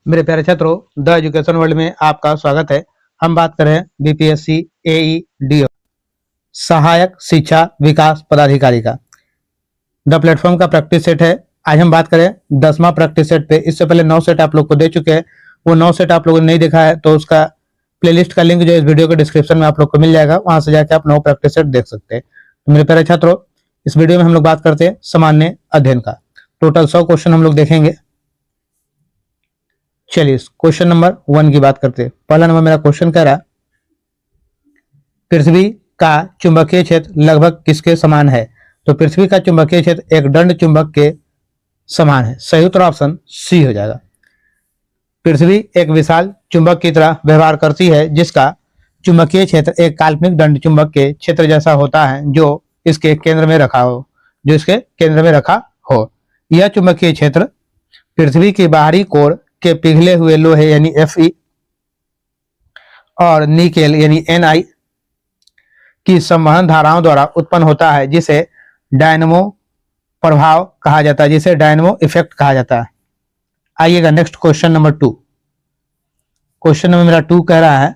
मेरे प्यारे छात्रों, द एजुकेशन वर्ल्ड में आपका स्वागत है। हम बात करें बीपीएससी एईडीओ सहायक शिक्षा विकास पदाधिकारी का द प्लेटफॉर्म का प्रैक्टिस सेट है। आज हम बात करें 10वां प्रैक्टिस सेट पे। इससे पहले 9 सेट आप लोग को दे चुके हैं। वो 9 सेट आप लोगों ने नहीं देखा है तो उसका प्लेलिस्ट का लिंक जो इस वीडियो के डिस्क्रिप्शन में आप लोग को मिल जाएगा, वहां से जाकर आप 9 प्रैक्टिस सेट देख सकते हैं। तो मेरे प्यारे छात्रों, इस वीडियो में हम लोग बात करते हैं सामान्य अध्ययन का। टोटल 100 क्वेश्चन हम लोग देखेंगे। चलिए क्वेश्चन नंबर 1 की बात करते हैं। पहला नंबर मेरा क्वेश्चन कह रहा है, पृथ्वी का चुंबकीय क्षेत्र लगभग किसके समान है? तो पृथ्वी का चुंबकीय क्षेत्र एक दंड चुंबक के समान है। सही उत्तर ऑप्शन सी हो जाएगा। पृथ्वी एक विशाल चुंबक की तरह व्यवहार करती है जिसका चुंबकीय क्षेत्र एक काल्पनिक दंड चुंबक के क्षेत्र जैसा होता है जो इसके केंद्र में रखा हो। यह चुंबकीय क्षेत्र पृथ्वी की बाहरी कोर के पिघले हुए लोहे यानी Fe और निकेल यानी Ni की संवहन धाराओं द्वारा उत्पन्न होता है जिसे डायनमो प्रभाव कहा जाता है, जिसे डायनमो इफेक्ट कहा जाता है। आइएगा next question number 2। Question number मेरा 2 कह रहा है,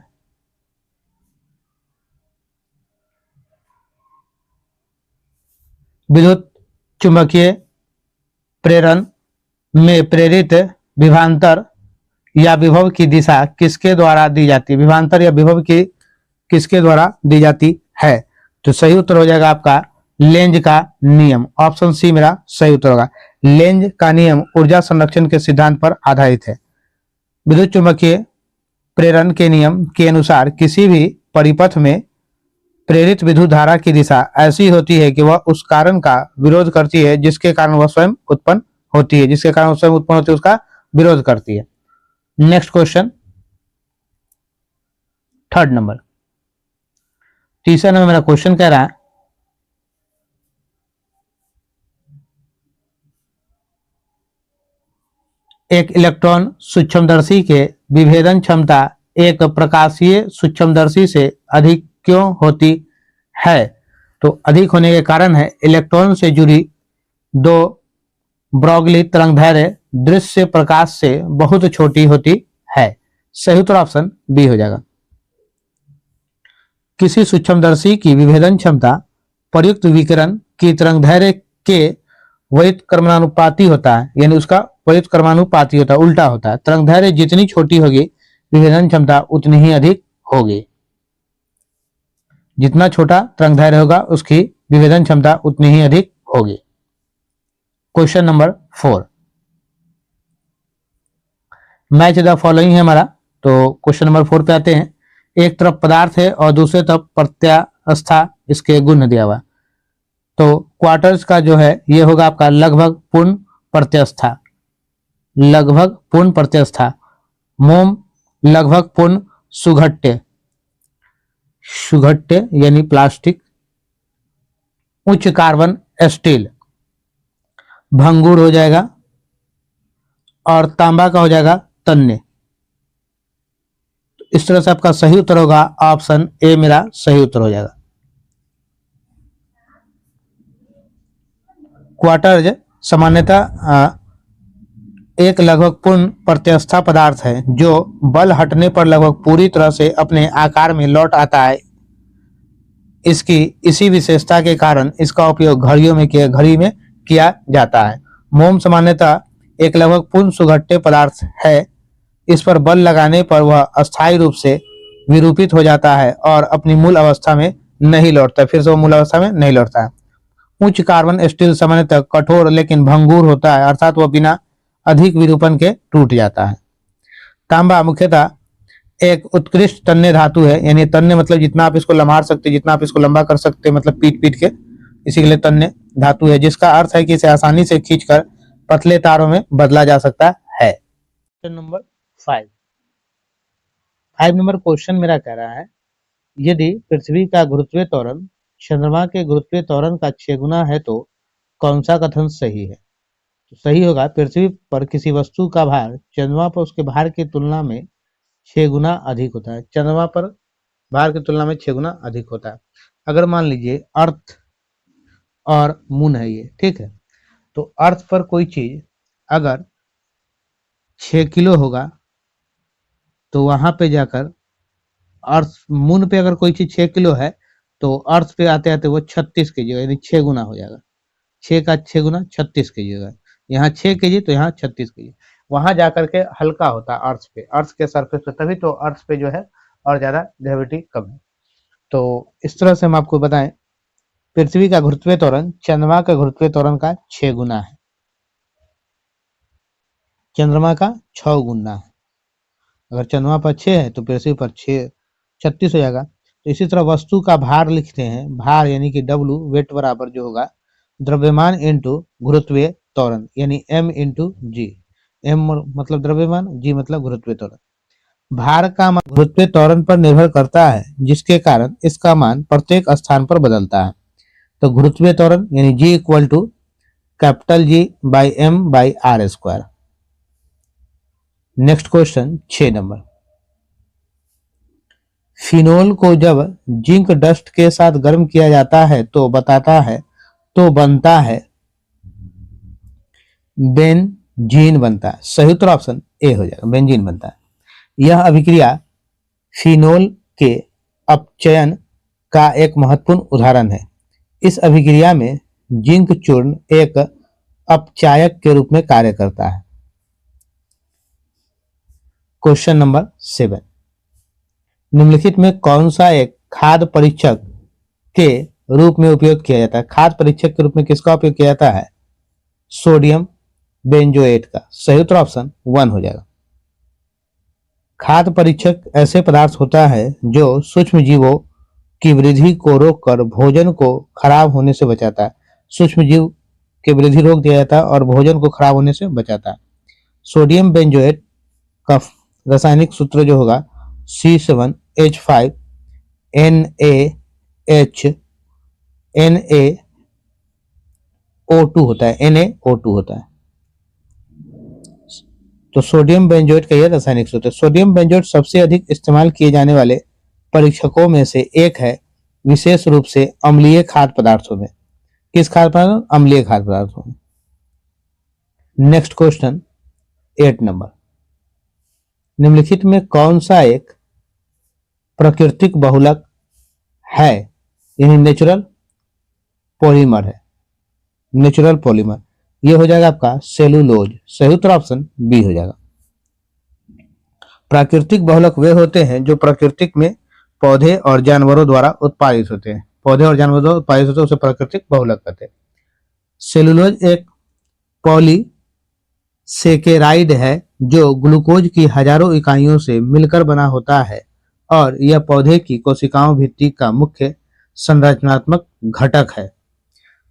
विद्युत चुंबकीय प्रेरण में प्रेरित विभवांतर या विभव की दिशा किसके द्वारा दी जाती है? विभवांतर या विभव की किसके द्वारा दी जाती है? तो सही उत्तर हो जाएगा आपका लेंज का नियम। ऑप्शन सी मेरा सही उत्तर होगा। लेंज का नियम ऊर्जा संरक्षण के सिद्धांत पर आधारित है। विद्युत चुंबकीय प्रेरण के नियम के अनुसार किसी भी परिपथ में प्रेरित विद्युत धारा की दिशा ऐसी होती है कि वह उस कारण का विरोध करती है जिसके कारण वह स्वयं उत्पन्न होती है, उसका विरोध करती है। Next question, third number. तीसरा नंबर मेरा क्वेश्चन कह रहा है, एक इलेक्ट्रॉन सूक्ष्मदर्शी के विभेदन क्षमता एक प्रकाशीय सूक्ष्मदर्शी से अधिक क्यों होती है? तो अधिक होने के कारण है इलेक्ट्रॉन से जुड़ी दो ब्रॉगली तरंगदैर्घ्य दृश्य प्रकाश से बहुत छोटी होती है। सही उत्तर ऑप्शन बी हो जाएगा। किसी सूक्ष्मदर्शी की विभेदन क्षमता प्रयुक्त विकिरण की तरंगदैर्घ्य के व्युत्क्रमानुपाती होता है, यानी उसका व्युत्क्रमानुपाती होता है, उल्टा होता है। तरंगदैर्घ्य जितनी छोटी होगी विभेदन क्षमता उतनी ही अधिक होगी। जितना छोटा तरंगदैर्घ्य होगा उसकी विभेदन क्षमता उतनी ही अधिक होगी। Question number 4, match the following है हमारा। तो क्वेश्चन नंबर 4 पे आते हैं। एक तरफ पदार्थ है और दूसरे तरफ प्रत्यास्था इसके गुण दिया हुआ। तो क्वार्टर्स का जो है ये होगा आपका लगभग पूर्ण प्रत्यास्था। मोम लगभग पूर्ण सुघट्य यानी प्लास्टिक। उच्च कार्बन स्टील भंगुर हो जाएगा और तांबा का हो जाएगा तन्य। इस तरह से आपका सही उत्तर होगा ऑप्शन ए मेरा सही उत्तर हो जाएगा। क्वार्टर्ज सामान्यतः एक लगभग पूर्ण प्रत्यास्था पदार्थ है जो बल हटने पर लगभग पूरी तरह से अपने आकार में लौट आता है। इसकी इसी विशेषता के कारण इसका उपयोग घड़ी में किया जाता है। मोम सामान्यतः एक लगभग पूर्ण सुघट्य पदार्थ है। इस पर बल लगाने पर वह अस्थायी रूप से विरूपित हो जाता है और अपनी मूल अवस्था में नहीं लौटता, फिर से वो मूल अवस्था में नहीं लौटता है। उच्च कार्बन स्टील सामान्यतः कठोर लेकिन भंगुर होता है, अर्थात वह बिना अधिक विरूपण के टूट जाता है। तांबा मुख्यतः एक उत्कृष्ट तन्य धातु है, यानी तन्य मतलब जितना आप इसको लम्हार सकते, जितना आप इसको लंबा कर सकते, मतलब पीट के, इसी के लिए तन्य धातु है, जिसका अर्थ है कि इसे आसानी से खींचकर पतले तारों में बदला जा सकता है। क्वेश्चन नंबर 5 नंबर क्वेश्चन मेरा कह रहा है, यदि पृथ्वी का गुरुत्वीय त्वरण चंद्रमा के गुरुत्वीय त्वरण का 6 गुना है तो कौन सा कथन सही है? तो सही होगा, पृथ्वी पर किसी वस्तु का भार चंद्रमा पर उसके भार की तुलना में 6 गुना अधिक होता है। चंद्रमा पर भार की तुलना में 6 गुना अधिक होता है। अगर मान लीजिए अर्थ और मून है ये, ठीक है, तो अर्थ पर कोई चीज अगर 6 किलो होगा तो वहां पे जाकर अर्थ मून पे अगर कोई चीज 6 किलो है तो अर्थ पे आते आते वो 36 kg होगा, यानी 6 गुना हो जाएगा। 6 का 6 गुना 36 kg होगा। यहाँ 6 kg तो यहाँ 36 kg। वहां जाकर के हल्का होता है अर्थ पे, अर्थ के सरफेस पे, तभी तो अर्थ पे जो है और ज्यादा ग्रेविटी कम है। तो इस तरह से हम आपको बताएं, पृथ्वी का गुरुत्वीय त्वरण चंद्रमा का गुरुत्वीय त्वरण का 6 गुना है। चंद्रमा का 6 गुना है। अगर चंद्रमा पर 6 है तो पृथ्वी पर 36 हो जाएगा। तो इसी तरह वस्तु का भार लिखते हैं, भार यानी कि W वेट बराबर जो होगा द्रव्यमान इंटू गुरुत्वीय त्वरण यानी M इंटू जी। M मतलब द्रव्यमान, G मतलब गुरुत्वीय त्वरण। भार का मान गुरुत्वीय त्वरण पर निर्भर करता है, जिसके कारण इसका मान प्रत्येक स्थान पर बदलता है। तो गुरुत्वीय त्वरण यानी G equal to capital G by M by R square. Next question 6 number. Phenol को जब जिंक डस्ट के साथ गर्म किया जाता है तो बनता है बेंजीन बनता है। सही उत्तर ऑप्शन ए हो जाएगा, बेंजीन बनता है। यह अभिक्रिया फिनोल के अपचयन का एक महत्वपूर्ण उदाहरण है। इस अभिक्रिया में जिंक चूर्ण एक अपचायक के रूप में कार्य करता है। Question number 7। निम्नलिखित में कौन सा एक खाद्य परीक्षक के रूप में उपयोग किया जाता है? खाद्य परीक्षक के रूप में किसका उपयोग किया जाता है? सोडियम बेंजोएट का। सही उत्तर ऑप्शन 1 हो जाएगा। खाद्य परीक्षक ऐसे पदार्थ होता है जो सूक्ष्म जीवों की वृद्धि को रोककर भोजन को खराब होने से बचाता है। सूक्ष्म जीव की वृद्धि रोक दिया जाता है और भोजन को खराब होने से बचाता है। सोडियम बेंजोएट का रासायनिक सूत्र जो होगा C7H5 NaO2 होता है, NaO2 होता है। तो सोडियम बेंजोएट का यह रासायनिक सूत्र। सोडियम बेंजोएट सबसे अधिक इस्तेमाल किए जाने वाले परीक्षकों में से एक है, विशेष रूप से अम्लीय खाद्य पदार्थों में। किस खाद्य पदार्थ? अम्लीय खाद्य पदार्थों में। Next question 8 number. निम्नलिखित में कौन सा एक प्राकृतिक बहुलक है, यानी नेचुरल पॉलीमर है? नेचुरल पॉलीमर ये हो जाएगा आपका सेलुलोज। सही उत्तर ऑप्शन बी हो जाएगा। प्राकृतिक बहुलक वे होते हैं जो प्रकृति में पौधे और जानवरों द्वारा उत्पादित होते हैं। पौधे और जानवरों द्वारा उत्पादित होते हैं उसे प्राकृतिक बहुलक कहते हैं। सेलुलोज एक पॉलीसेकेराइड है जो ग्लूकोज की हजारों इकाइयों से मिलकर बना होता है और यह पौधे की कोशिकाओं भित्ति का मुख्य संरचनात्मक घटक है।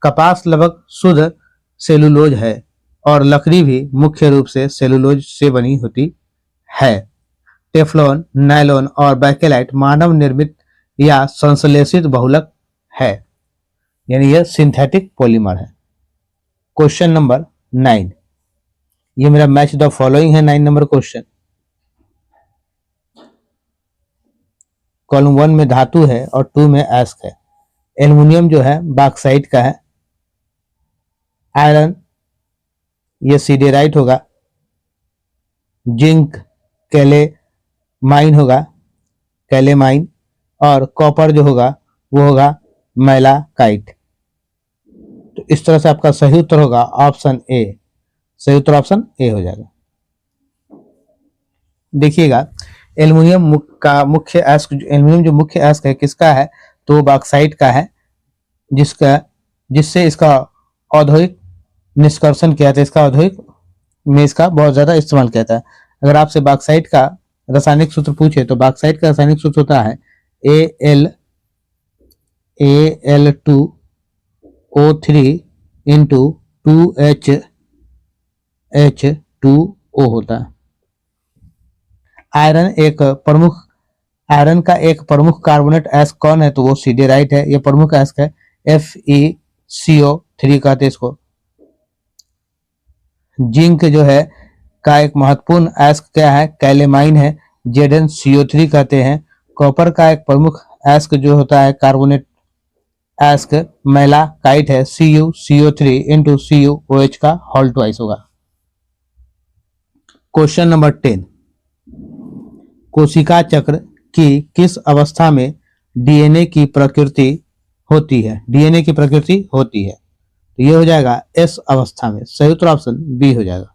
कपास लगभग शुद्ध सेलुलोज है और लकड़ी भी मुख्य रूप से सेलुलोज से बनी होती है। टेफ्लॉन, नायलॉन और बैकेलाइट मानव निर्मित या संश्लेषित बहुलक है, यानी यह सिंथेटिक पॉलीमर है। Question number 9। ये मेरा मैच द फॉलोइंग है 9 नंबर क्वेश्चन। कॉलम 1 में धातु है और 2 में एस्क है। एल्युमिनियम जो है बॉक्साइट का है। आयरन ये सीडेराइट होगा। जिंक कैलेमाइन होगा, कैलेमाइन। और कॉपर जो होगा वो होगा मैलाकाइट। तो इस तरह से आपका सही उत्तर होगा ऑप्शन ए। सही उत्तर ऑप्शन ए हो जाएगा। देखिएगा एल्युमिनियम का मुख्य एस्क, एल्युमिनियम जो मुख्य एस्क है किसका है? तो बॉक्साइट का है, जिससे इसका औद्योगिक निष्कर्षण किया था। इसका औद्योगिक में इसका बहुत ज्यादा इस्तेमाल किया था। अगर आपसे बॉक्साइट का रासायनिक सूत्र पूछे तो बॉक्साइट का रासायनिक सूत्र होता है Al2O3 इंटू 2H2O होता है। आयरन का एक प्रमुख कार्बोनेट एस्क कौन है? तो वो सीडेराइट है। ये प्रमुख एस्क है, FeCO3 कहते हैं इसको। जिंक जो है का एक महत्वपूर्ण एस्क क्या है? कैलेमाइन है, ZnCO3 कहते हैं। कॉपर का एक प्रमुख एस्क जो होता है कार्बोनेट एस्क मैलाकाइट है, CuCO3 इंटू CuOH का होल ट्वाइस होगा। Question number 10। कोशिका चक्र की किस अवस्था में डीएनए की प्रकृति होती है? डीएनए की प्रकृति होती है, तो ये हो जाएगा एस अवस्था में। सही उत्तर ऑप्शन बी हो जाएगा।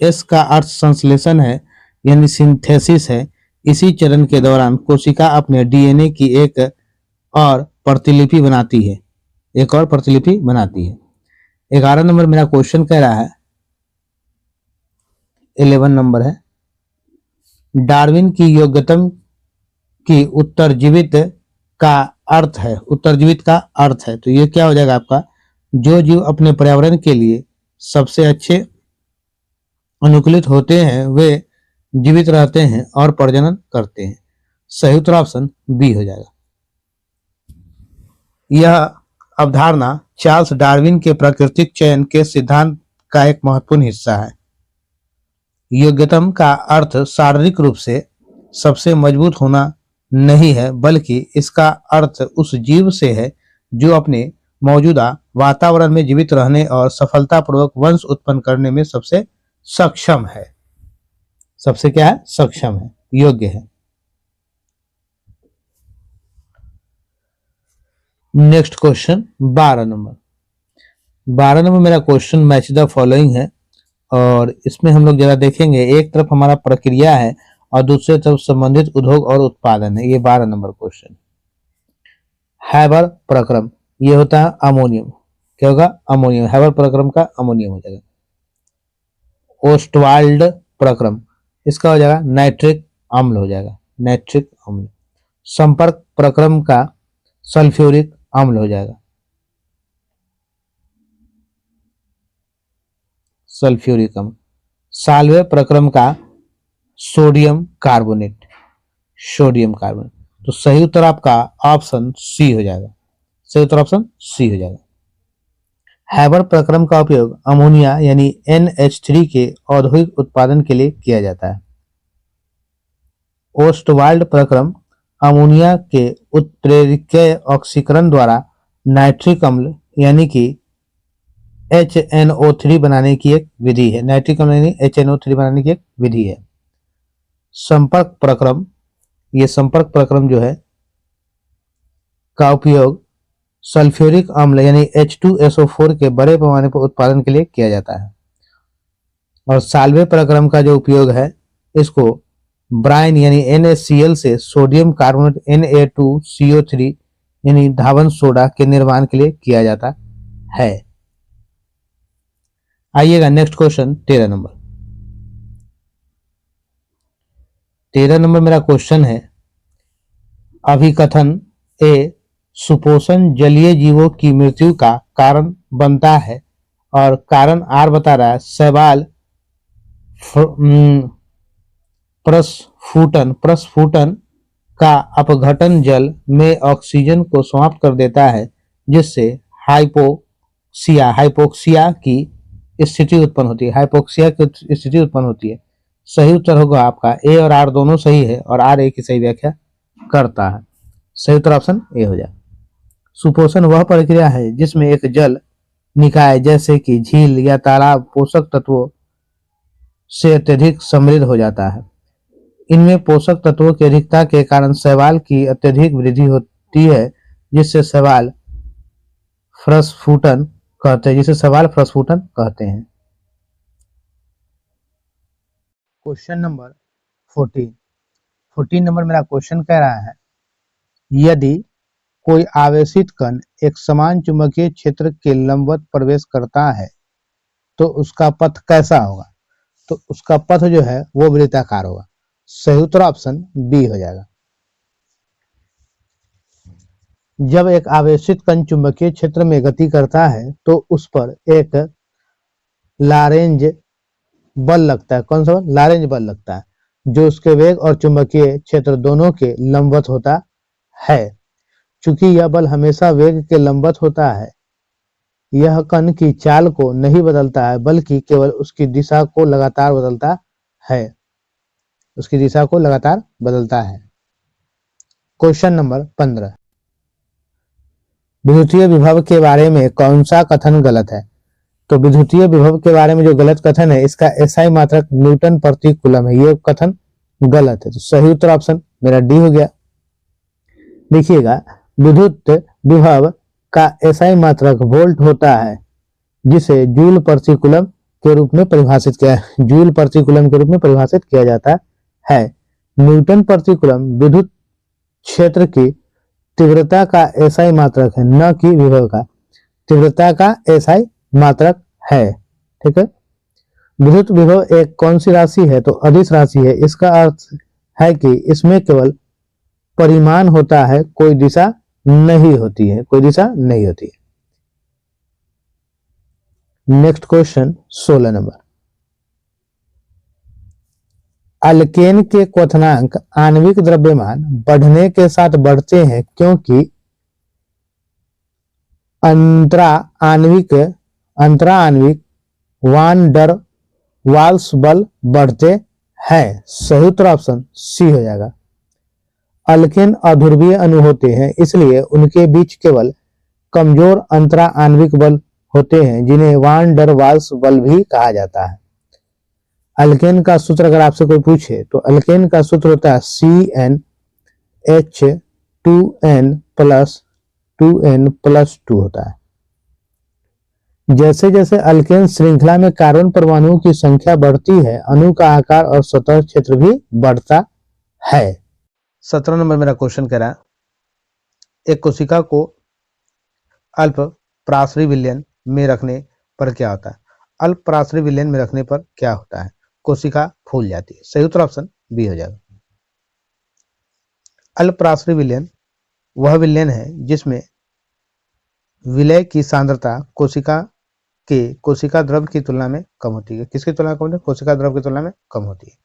एस का अर्थ संश्लेषण है, यानी सिंथेसिस है। इसी चरण के दौरान कोशिका अपने डीएनए की एक और प्रतिलिपि बनाती है, एक और प्रतिलिपि बनाती है। 11 नंबर मेरा क्वेश्चन कह रहा है, 11 नंबर है, डार्विन की योग्यतम की उत्तरजीवित का अर्थ है, उत्तरजीवित का अर्थ है, तो ये क्या हो जाएगा आपका, जो जीव अपने पर्यावरण के लिए सबसे अच्छे अनुकूलित होते हैं वे जीवित रहते हैं और प्रजनन करते हैं। सही उत्तर ऑप्शन बी हो जाएगा। यह अवधारणा चार्ल्स डार्विन के प्राकृतिक चयन के सिद्धांत का एक महत्वपूर्ण हिस्सा है। योग्यतम का अर्थ शारीरिक रूप से सबसे मजबूत होना नहीं है, बल्कि इसका अर्थ उस जीव से है जो अपने मौजूदा वातावरण में जीवित रहने और सफलतापूर्वक वंश उत्पन्न करने में सबसे सक्षम है। सबसे क्या है? सक्षम है, योग्य है। Next question 12 number. 12 नंबर मेरा क्वेश्चन मैच द फॉलोइंग है, और इसमें हम लोग जरा देखेंगे, एक तरफ हमारा प्रक्रिया है और दूसरी तरफ संबंधित उद्योग और उत्पादन है। ये 12 नंबर क्वेश्चन। हैबर प्रक्रम, ये होता है अमोनियम, क्या होगा? अमोनियम। हैबर प्रक्रम का अमोनियम हो जाएगा। ओस्टवाल्ड प्रक्रम, इसका हो जाएगा नाइट्रिक अम्ल हो जाएगा, नाइट्रिक अम्ल। संपर्क प्रक्रम का सल्फ्यूरिक अम्ल हो जाएगा, सल्फ्यूरिक अम्ल। साल्वे प्रक्रम का सोडियम कार्बोनेट, सोडियम कार्बोनेट। तो सही उत्तर आपका ऑप्शन सी हो जाएगा, सही उत्तर ऑप्शन सी हो जाएगा। हैबर प्रक्रम का उपयोग अमोनिया यानी NH3 के औद्योगिक उत्पादन के लिए किया जाता है। ओस्टवाल्ड प्रक्रम अमोनिया के उत्प्रेरकीय ऑक्सीकरण द्वारा नाइट्रिक अम्ल यानी कि HNO3 बनाने की एक विधि है, नाइट्रिक अम्ल यानी HNO3 बनाने की एक विधि है। संपर्क प्रक्रम, ये संपर्क प्रक्रम जो है का उपयोग सल्फ्यूरिक अम्ल यानी H2SO4 के बड़े पैमाने पर उत्पादन के लिए किया जाता है। और साल्वे प्रक्रम का जो उपयोग है, इसको ब्राइन यानी NaCl से सोडियम कार्बोनेट Na2CO3 यानी धावन सोडा के निर्माण के लिए किया जाता है। आइएगा नेक्स्ट क्वेश्चन 13 नंबर। 13 नंबर मेरा क्वेश्चन है, अभिकथन ए सुपोषण जलीय जीवों की मृत्यु का कारण बनता है, और कारण आर बता रहा है शैवाल प्रस्फुटन का अपघटन जल में ऑक्सीजन को समाप्त कर देता है, जिससे हाइपोक्सिया की स्थिति उत्पन्न होती है, हाइपोक्सिया की स्थिति उत्पन्न होती है। सही उत्तर होगा आपका ए और आर दोनों सही है, और आर ए की सही व्याख्या करता है। सही उत्तर ऑप्शन ए हो जाए। सुपोषण वह प्रक्रिया है जिसमें एक जल निकाय जैसे कि झील या तालाब पोषक तत्वों से अत्यधिक समृद्ध हो जाता है। इनमें पोषक तत्वों की अधिकता के कारण शैवाल की अत्यधिक वृद्धि होती है, जिससे शैवाल प्रस्फुटन कहते हैं। क्वेश्चन नंबर 14 नंबर मेरा क्वेश्चन कह रहा है, यदि कोई आवेशित कण एक समान चुंबकीय क्षेत्र के लंबवत प्रवेश करता है तो उसका पथ कैसा होगा? तो उसका पथ जो है वो वृत्ताकार होगा। सही उत्तर ऑप्शन बी हो जाएगा। जब एक आवेशित कण चुंबकीय क्षेत्र में गति करता है तो उस पर एक लारेंज बल लगता है। कौन सा बल? लारेंज बल लगता है, जो उसके वेग और चुंबकीय क्षेत्र दोनों के लंबवत होता है। चूंकि यह बल हमेशा वेग के लंबवत होता है, यह कण की चाल को नहीं बदलता है, बल्कि केवल उसकी दिशा को लगातार बदलता है, उसकी दिशा को लगातार बदलता है। क्वेश्चन नंबर 15, विद्युतीय विभव के बारे में कौन सा कथन गलत है? तो विद्युतीय विभव के बारे में जो गलत कथन है, इसका एसआई मात्रक न्यूटन प्रति कूलम है, ये कथन गलत है। तो सही उत्तर ऑप्शन मेरा डी हो गया। देखिएगा, विद्युत विभव का एसआई मात्रक वोल्ट होता है, जिसे जूल प्रति कूलम के रूप में परिभाषित किया जाता है। न्यूटन प्रति कूलम विद्युत क्षेत्र की तीव्रता का एसआई मात्रक है, न कि विभव का। तीव्रता का एसआई मात्रक है। ठीक है। विद्युत विभव एक कौन सी राशि है? तो अदिश राशि है। इसका अर्थ है कि इसमें केवल परिमाण होता है, कोई दिशा नहीं होती है। Next question 16 number. अल्केन के क्वथनांक आणविक द्रव्यमान बढ़ने के साथ बढ़ते हैं, क्योंकि अंतरा आणविक वान डर वाल्स बल बढ़ते हैं। सही उत्तर ऑप्शन सी हो जाएगा। अल्केन अध्रुवीय अणु होते हैं, इसलिए उनके बीच केवल कमजोर अंतरा आणविक बल होते हैं, जिन्हें वान डर वाल्स बल भी कहा जाता है। अल्केन का सूत्र अगर आपसे कोई पूछे तो अल्केन का सूत्र होता है CnH2n+2n+2 होता है। जैसे जैसे अल्केन श्रृंखला में कार्बन परमाणुओं की संख्या बढ़ती है, अणु का आकार और सतह क्षेत्र भी बढ़ता है। 17 नंबर मेरा क्वेश्चन कह रहा है, एक कोशिका को अल्प पराश्रयी विलयन में रखने पर क्या होता है? अल्प पराश्रयी विलयन में रखने पर क्या होता है? कोशिका फूल जाती है। सही उत्तर ऑप्शन बी हो जाएगा। अल्प पराश्रयी विलयन वह विलयन है जिसमें विलय की सांद्रता कोशिका द्रव की तुलना में कम होती है। किसकी तुलना में कम होती है? कोशिका द्रव की तुलना में कम होती है।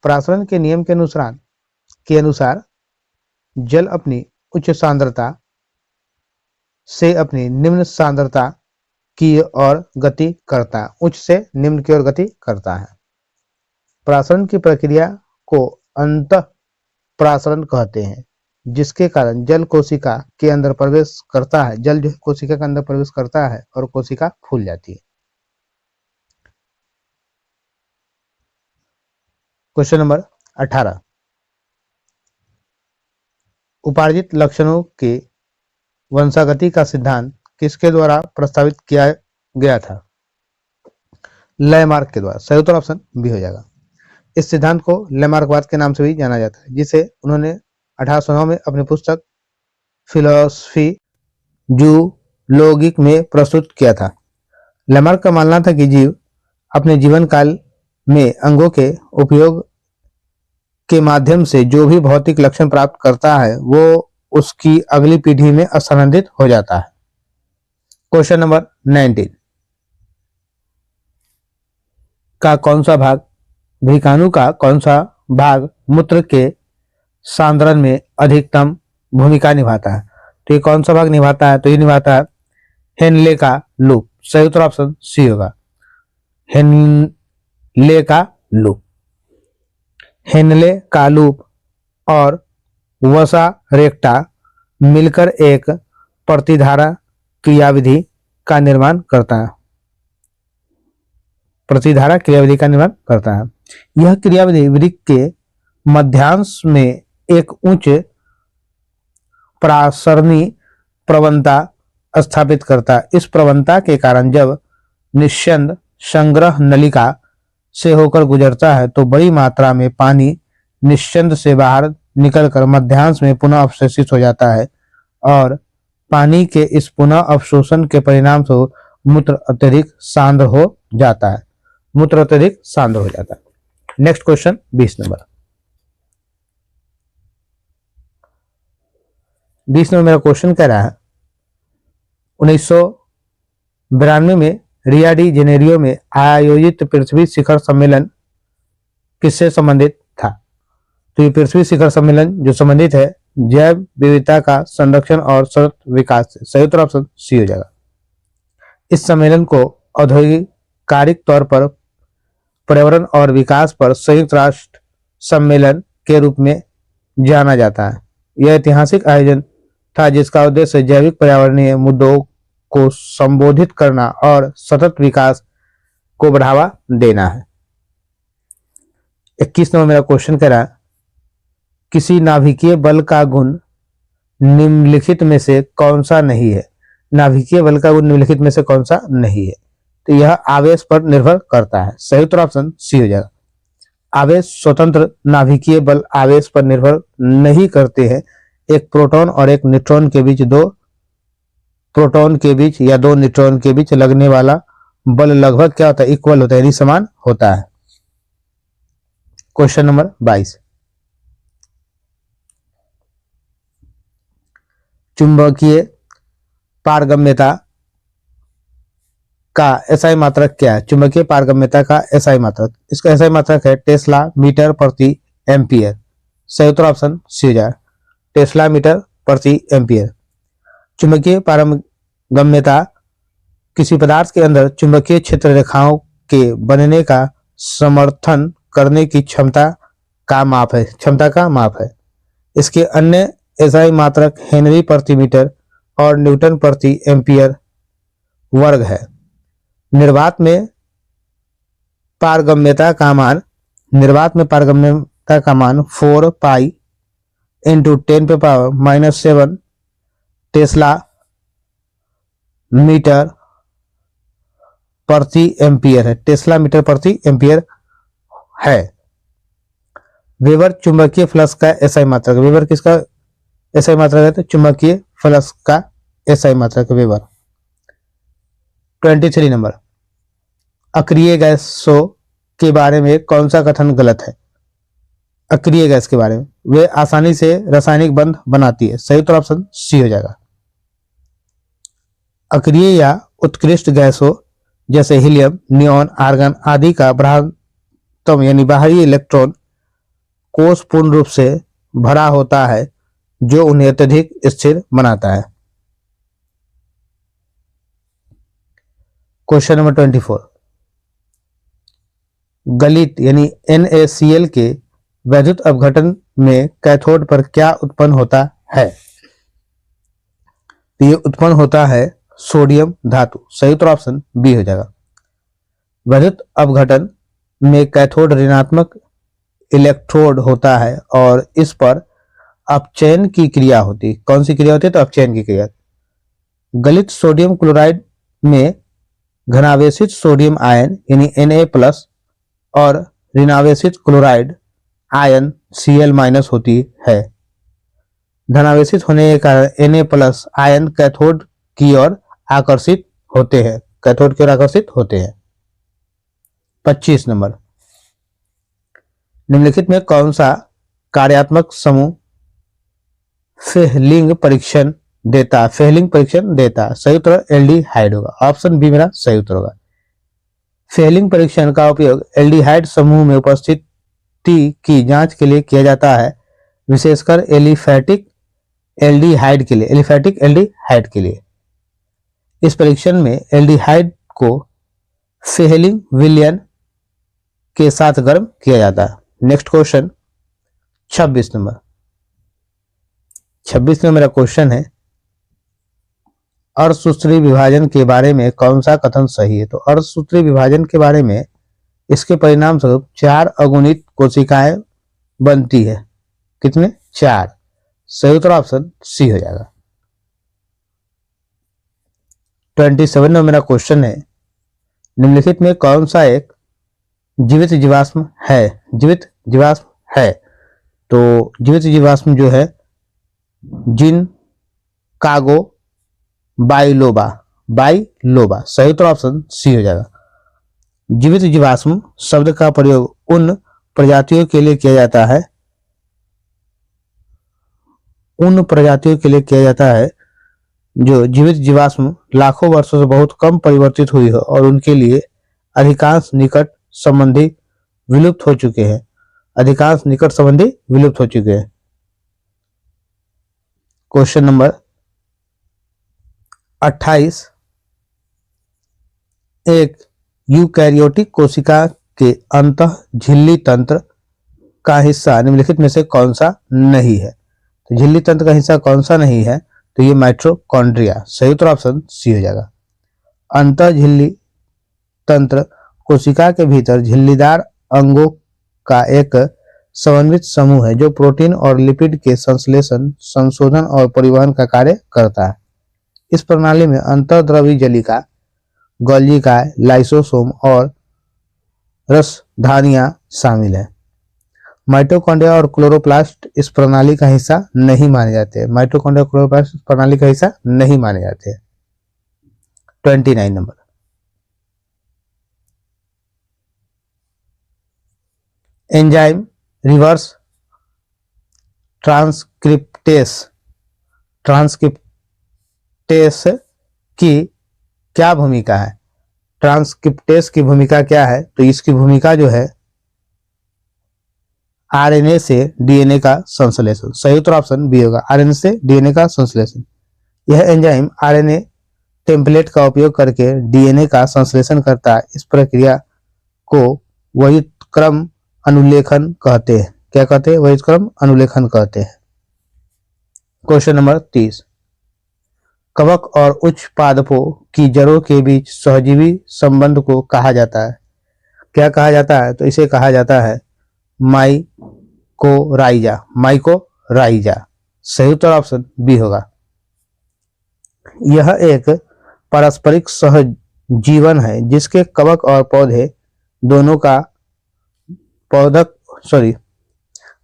परासरण के नियम के अनुसार जल अपनी उच्च सांद्रता से अपनी निम्न सांद्रता की ओर गति करता है। उच्च से निम्न की ओर गति करता है। परासरण की प्रक्रिया को अंतःपरासरण कहते हैं, जिसके कारण जल कोशिका के अंदर प्रवेश करता है। जल जो कोशिका के अंदर प्रवेश करता है और कोशिका फूल जाती है। Question number 18। उपार्जित लक्षणों के वंशागति का सिद्धांत किसके द्वारा प्रस्तावित किया गया था? लैमार्क के द्वारा। सही उत्तर ऑप्शन बी हो जाएगा। इस सिद्धांत को लैमार्कवाद के नाम से भी जाना जाता है, जिसे उन्होंने 1809 में अपनी पुस्तक फिलॉसफी जूलॉजिक में प्रस्तुत किया था। लैमार्क का मानना था कि जीव अपने जीवन काल में अंगों के उपयोग के माध्यम से जो भी भौतिक लक्षण प्राप्त करता है, वो उसकी अगली पीढ़ी में स्थानांतरित हो जाता है। क्वेश्चन नंबर 19 का कौन सा भाग भिकाणु का कौन सा भाग मूत्र के सांद्रण में अधिकतम भूमिका निभाता है? तो ये कौन सा भाग निभाता है? तो ये निभाता है हेनले का लूप। सही उत्तर ऑप्शन सी होगा। हेनले का लूप और वसा रेक्टा मिलकर एक प्रतिधारा क्रियाविधि का निर्माण करता है। यह क्रियाविधि वृक्क के मध्यांश में एक उच्च परासरणी प्रवणता स्थापित करता है। इस प्रवणता के कारण जब निस्यंद संग्रह नलिका से होकर गुजरता है, तो बड़ी मात्रा में पानी निस्यंद से बाहर निकलकर मध्यांश में पुनः अवशोषित हो जाता है, और पानी के इस पुनः अवशोषण के परिणाम से मूत्र अत्यधिक सांद्र हो जाता है। Next question 20 number. 20 नंबर मेरा क्वेश्चन कह रहा है, 1992 में रियो डी जेनेरियो में आयोजित पृथ्वी शिखर सम्मेलन किससे संबंधित था? तो ये पृथ्वी शिखर सम्मेलन जो संबंधित है जैव विविधता का संरक्षण और सतत विकास से। सही उत्तर ऑप्शन सी हो जाएगा। इस सम्मेलन को औद्योगिक तौर पर पर्यावरण और विकास पर संयुक्त राष्ट्र सम्मेलन के रूप में जाना जाता है। यह ऐतिहासिक आयोजन था जिसका उद्देश्य जैविक पर्यावरणीय मुद्दों को संबोधित करना और सतत विकास को बढ़ावा देना है। 21 नंबर मेरा क्वेश्चन कह रहा है, किसी नाभिकीय बल का गुण निम्नलिखित में से कौन सा नहीं है। नाभिकीय बल का गुण निम्नलिखित में से कौन सा नहीं है। तो यह आवेश पर निर्भर करता है। सही उत्तर ऑप्शन सी हो जाएगा। आवेश स्वतंत्र नाभिकीय बल आवेश पर निर्भर नहीं करते हैं। एक प्रोटॉन और एक न्यूट्रॉन के बीच, दो प्रोटॉन के बीच या दो न्यूट्रॉन के बीच लगने वाला बल लगभग क्या होता है, इक्वल होता है, यानी समान होता है। क्वेश्चन नंबर 22, चुंबकीय पारगम्यता का एसआई मात्रक क्या है। चुंबकीय पारगम्यता का एसआई मात्रक, इसका एसआई मात्रक है टेस्ला मीटर प्रति एम्पियर। सही उत्तर ऑप्शन सी हो जाएगा, टेस्ला मीटर प्रति एम्पियर। चुंबकीय पारगम्यता किसी पदार्थ के अंदर चुंबकीय क्षेत्र रेखाओं के बनने का समर्थन करने की क्षमता का माप है। इसके अन्य एसआई मात्रक हेनरी प्रति मीटर और न्यूटन प्रति एम्पियर वर्ग है। निर्वात में पारगम्यता का मान 4 पाई इंटू 10⁻⁻7 टेस्ला मीटर प्रति एम्पियर है। टेस्ला मीटर प्रति एम्पियर है। वेबर चुंबकीय फ्लक्स का एसआई मात्रक, वेबर किसका एसआई मात्रक है, तो चुंबकीय फ्लक्स का एसआई मात्रक वेबर। 23 नंबर, अक्रिय गैसों के बारे में कौन सा कथन गलत है। अक्रिय गैस के बारे में, वे आसानी से रासायनिक बंध बनाती है। सही उत्तर ऑप्शन सी हो जाएगा। अक्रिय या उत्कृष्ट गैसों जैसे हीलियम, नियॉन, आर्गन आदि का बाह्यतम यानी बाहरी इलेक्ट्रॉन कोश पूर्ण रूप से भरा होता है, जो उन्हें अत्यधिक स्थिर बनाता है। क्वेश्चन नंबर 24, गलित यानी NaCl के वैद्युत अपघटन में कैथोड पर क्या उत्पन्न होता है। तो ये उत्पन्न होता है सोडियम धातु। सही उत्तर ऑप्शन बी हो जाएगा। वैद्युत अपघटन में कैथोड ऋणात्मक इलेक्ट्रोड होता है और इस पर अपचयन की क्रिया होती है। कौन सी क्रिया होती है, तो अपचयन की क्रिया। गलित सोडियम क्लोराइड में घनावेशित सोडियम आयन यानी Na+ और ऋणावेशित क्लोराइड आयन Cl- होती है। धनावेशित होने के कारण Na+ आयन कैथोड की ओर आकर्षित होते हैं। 25 नंबर, निम्नलिखित में कौन सा कार्यात्मक समूह फेहलिंग परीक्षण देता। सही उत्तर एल्डिहाइड होगा। ऑप्शन बी मेरा सही उत्तर होगा। फेहलिंग परीक्षण का उपयोग एल्डिहाइड समूह में उपस्थिति की जांच के लिए किया जाता है, विशेषकर एलिफैटिक एल्डिहाइड के लिए। इस परीक्षण में एल्डिहाइड को फेहलिंग विलयन के साथ गर्म किया जाता है। Next question 26 number. 26 में मेरा क्वेश्चन है, अर्धसूत्री विभाजन के बारे में कौन सा कथन सही है। तो अर्धसूत्री विभाजन के बारे में, इसके परिणाम स्वरूप 4 अगुणित कोशिकाएं बनती है। कितने, 4। सही उत्तर ऑप्शन सी हो जाएगा। 27 में मेरा क्वेश्चन है, निम्नलिखित में कौन सा एक जीवित जीवाश्म है। तो जीवित जीवाश्म जो है जिनकागो बाइलोबा। सही उत्तर ऑप्शन सी हो जाएगा। जीवित जीवाश्म शब्द का प्रयोग उन प्रजातियों के लिए किया जाता है जो जीवित जीवाश्म लाखों वर्षों से बहुत कम परिवर्तित हुई हो और उनके लिए अधिकांश निकट संबंधी विलुप्त हो चुके हैं। क्वेश्चन नंबर 28, एक यूकैरियोटिक कोशिका के अंतः झिल्ली तंत्र का हिस्सा निम्नलिखित में से कौन सा नहीं है। तो झिल्ली तंत्र का हिस्सा कौन सा नहीं है, तो ये माइटोकॉन्ड्रिया, सही उत्तर ऑप्शन सी हो जाएगा। अंतःझिल्ली तंत्र कोशिका के भीतर झिल्लीदार अंगों का एक समन्वित समूह है जो प्रोटीन और लिपिड के संश्लेषण, संशोधन और परिवहन का कार्य करता है। इस प्रणाली में अंतर्द्रवी जलिका, गोल्जिकाय, लाइसोसोम और रसधानियां शामिल हैं। माइटोकॉन्ड्रिया और क्लोरोप्लास्ट इस प्रणाली का हिस्सा नहीं माने जाते हैं। माइटोकॉन्ड्रिया और क्लोरोप्लास्ट इस प्रणाली का हिस्सा नहीं माने जाते हैं। 29 नंबर, एंजाइम रिवर्स ट्रांसक्रिप्टेस की क्या भूमिका है? ट्रांसक्रिप्टेस की भूमिका क्या है? तो इसकी भूमिका जो है आरएनए से डीएनए का संश्लेषण, सही उत्तर ऑप्शन बी होगा, आरएनए से डीएनए का संश्लेषण। यह एंजाइम आरएनए टेम्पलेट का उपयोग करके डीएनए का संश्लेषण करता है। इस प्रक्रिया को व्युत्क्रम अनुलेखन कहते हैं। क्या कहते हैं? व्युत्क्रम अनुलेखन कहते हैं। क्वेश्चन नंबर 30, कवक और उच्च पादपों की जड़ों के बीच सहजीवी संबंध को कहा जाता है। क्या कहा जाता है? तो इसे कहा जाता है माइकोराइजा, माइकोराइजा, सही उत्तर ऑप्शन बी होगा। यह एक पारस्परिक सहजीवन है जिसके कवक और पौधे दोनों का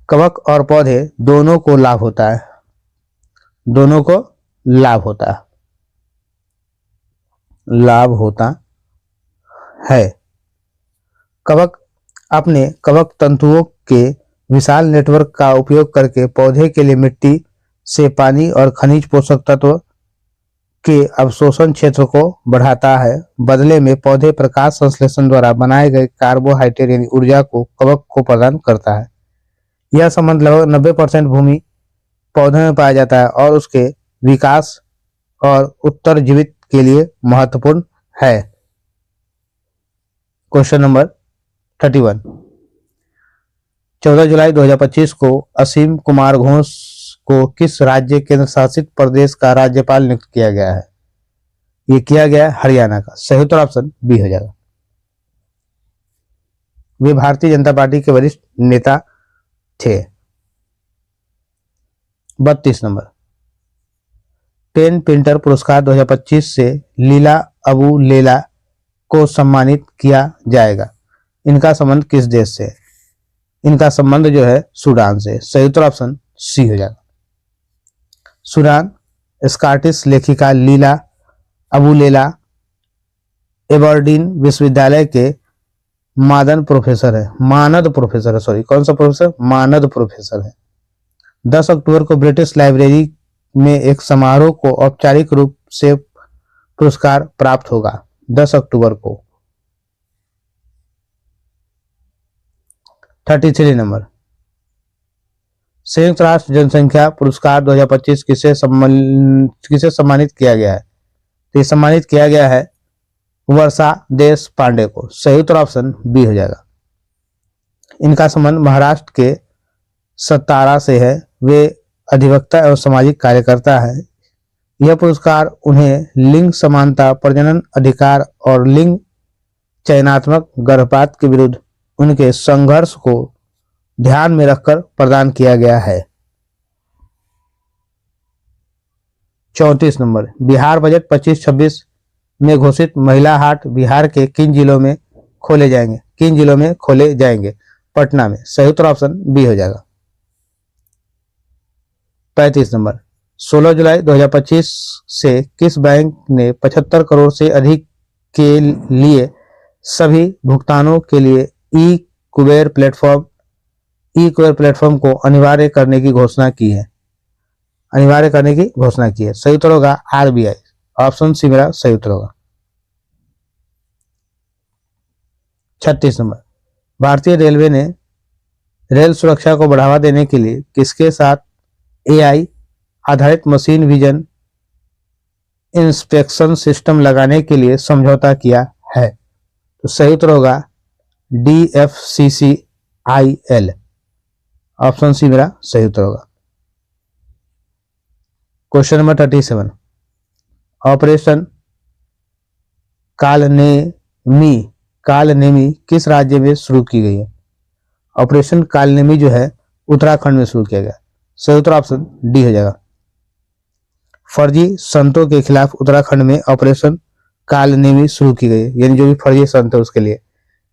कवक और पौधे दोनों को लाभ होता है, दोनों को लाभ होता है। कवक अपने कवक तंतुओं के विशाल नेटवर्क का उपयोग करके पौधे के लिए मिट्टी से पानी और खनिज पोषक तत्व के अवशोषण क्षेत्र को बढ़ाता है। बदले में पौधे प्रकाश संश्लेषण द्वारा बनाए गए कार्बोहाइड्रेट यानी ऊर्जा को कवक को प्रदान करता है। यह संबंध लगभग 90% भूमि पौधे में पाया जाता है और उसके विकास और उत्तरजीवित के लिए महत्वपूर्ण है। क्वेश्चन नंबर 31, 14 जुलाई 2025 को असीम कुमार घोष को किस राज्य केंद्र शासित प्रदेश का राज्यपाल नियुक्त किया गया है? ये किया गया है हरियाणा का, सही उत्तर ऑप्शन बी हो जाएगा। वे भारतीय जनता पार्टी के वरिष्ठ नेता थे। 32 नंबर, 10 पिंटर पुरस्कार 2025 से लीला अबू लेला को सम्मानित किया जाएगा। इनका संबंध किस देश से? इनका संबंध जो है सूडान से, सही उत्तर ऑप्शन सी हो जाएगा। सूडान स्कॉटिश लेखिका लीला अबू लेला एबरडीन विश्वविद्यालय के मानद प्रोफेसर है। कौन सा प्रोफेसर? मानद प्रोफेसर है। 10 अक्टूबर को ब्रिटिश लाइब्रेरी में एक समारोह को औपचारिक रूप से पुरस्कार प्राप्त होगा। 10 अक्टूबर को। 33 नंबर, संयुक्त राष्ट्र जनसंख्या पुरस्कार 2025 किसे सम्मानित किया गया है? तो ये सम्मानित किया गया है वर्षा देश पांडे को, सही उत्तर ऑप्शन बी हो जाएगा। इनका संबंध महाराष्ट्र के सतारा से है। वे अधिवक्ता एवं सामाजिक कार्यकर्ता है। यह पुरस्कार उन्हें लिंग समानता, प्रजनन अधिकार और लिंग चयनात्मक गर्भपात के विरुद्ध उनके संघर्ष को ध्यान में रखकर प्रदान किया गया है। 34 नंबर, बिहार बजट 25-26 में घोषित महिला हाट बिहार के किन जिलों में खोले जाएंगे? पटना में, सही उत्तर ऑप्शन बी हो जाएगा। 35 नंबर, 16 जुलाई 2025 से किस बैंक ने 75 करोड़ से अधिक के लिए सभी भुगतानों के लिए ई कुबेर प्लेटफॉर्म को अनिवार्य करने की घोषणा की है? सही उत्तर होगा आरबीआई, ऑप्शन सी मेरा सही उत्तर होगा। 36 नंबर, भारतीय रेलवे ने रेल सुरक्षा को बढ़ावा देने के लिए किसके साथ एआई आधारित मशीन विजन इंस्पेक्शन सिस्टम लगाने के लिए समझौता किया है? तो सही उत्तर होगा DFCCIL, ऑप्शन सी मेरा सही उत्तर होगा। Question number 37, operation Kalanemi Kalanemi किस राज्य में शुरू की गई है? ऑपरेशन कालनेमी जो है उत्तराखंड में शुरू किया गया। सही उत्तर ऑप्शन डी हो जाएगा। फर्जी संतों के खिलाफ उत्तराखंड में ऑपरेशन कालनेमी शुरू की गई, यानी जो भी फर्जी संत है उसके लिए।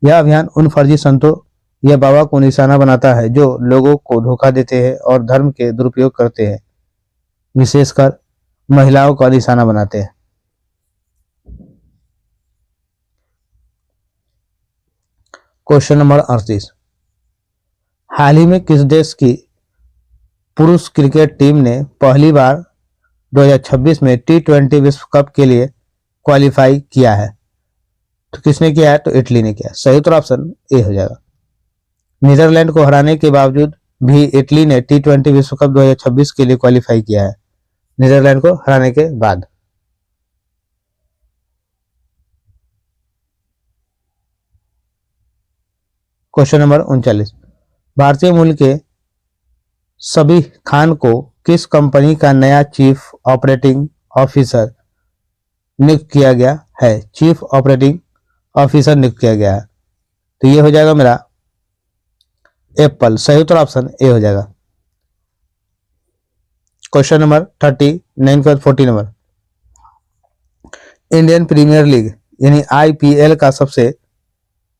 यह अभियान उन फर्जी संतों या बाबा को निशाना बनाता है जो लोगों को धोखा देते हैं और धर्म के दुरुपयोग करते हैं, विशेषकर महिलाओं का निशाना बनाते हैं। क्वेश्चन नंबर 38, हाल ही में किस देश की पुरुष क्रिकेट टीम ने पहली बार 2026 में T20 विश्व कप के लिए क्वालिफाई किया है? तो किसने किया है? तो इटली ने किया। सही उत्तर ऑप्शन ए हो जाएगा। नीदरलैंड को हराने के बावजूद भी इटली ने T20 विश्व कप 2026 के लिए क्वालिफाई किया है, नीदरलैंड को हराने के बाद। क्वेश्चन नंबर 39, भारतीय मूल के सबी खान को किस कंपनी का नया चीफ ऑपरेटिंग ऑफिसर नियुक्त किया गया है? चीफ ऑपरेटिंग ऑफिसर नियुक्त किया गया है, तो ये हो जाएगा मेरा एप्पल। सही उत्तर ऑप्शन ए हो जाएगा। क्वेश्चन नंबर 39 का 40 नंबर, इंडियन प्रीमियर लीग यानी IPL का सबसे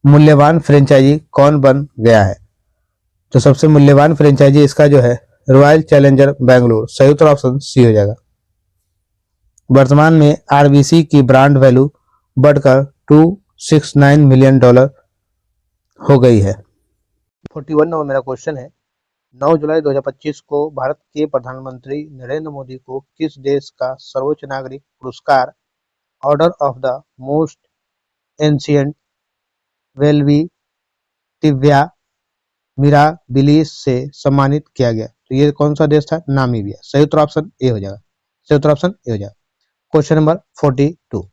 मूल्यवान फ्रेंचाइजी कौन बन गया है? तो सबसे मूल्यवान फ्रेंचाइजी इसका जो है रॉयल चैलेंजर बेंगलुरु। सही उत्तर ऑप्शन सी हो जाएगा। वर्तमान में RBC की ब्रांड वैल्यू बढ़कर $269 मिलियन हो गई है। 41 नंबर मेरा क्वेश्चन है, 9 जुलाई 2025 को भारत के प्रधानमंत्री नरेंद्र मोदी को किस देश का सर्वोच्च नागरिक पुरस्कार order of the most ancient welwitschia mirabilis से सम्मानित किया गया? तो ये कौन सा देश था? नामीबिया। सही उत्तर ऑप्शन ए हो जाएगा। सही उत्तर ऑप्शन ए हो जाएगा। Question number 42,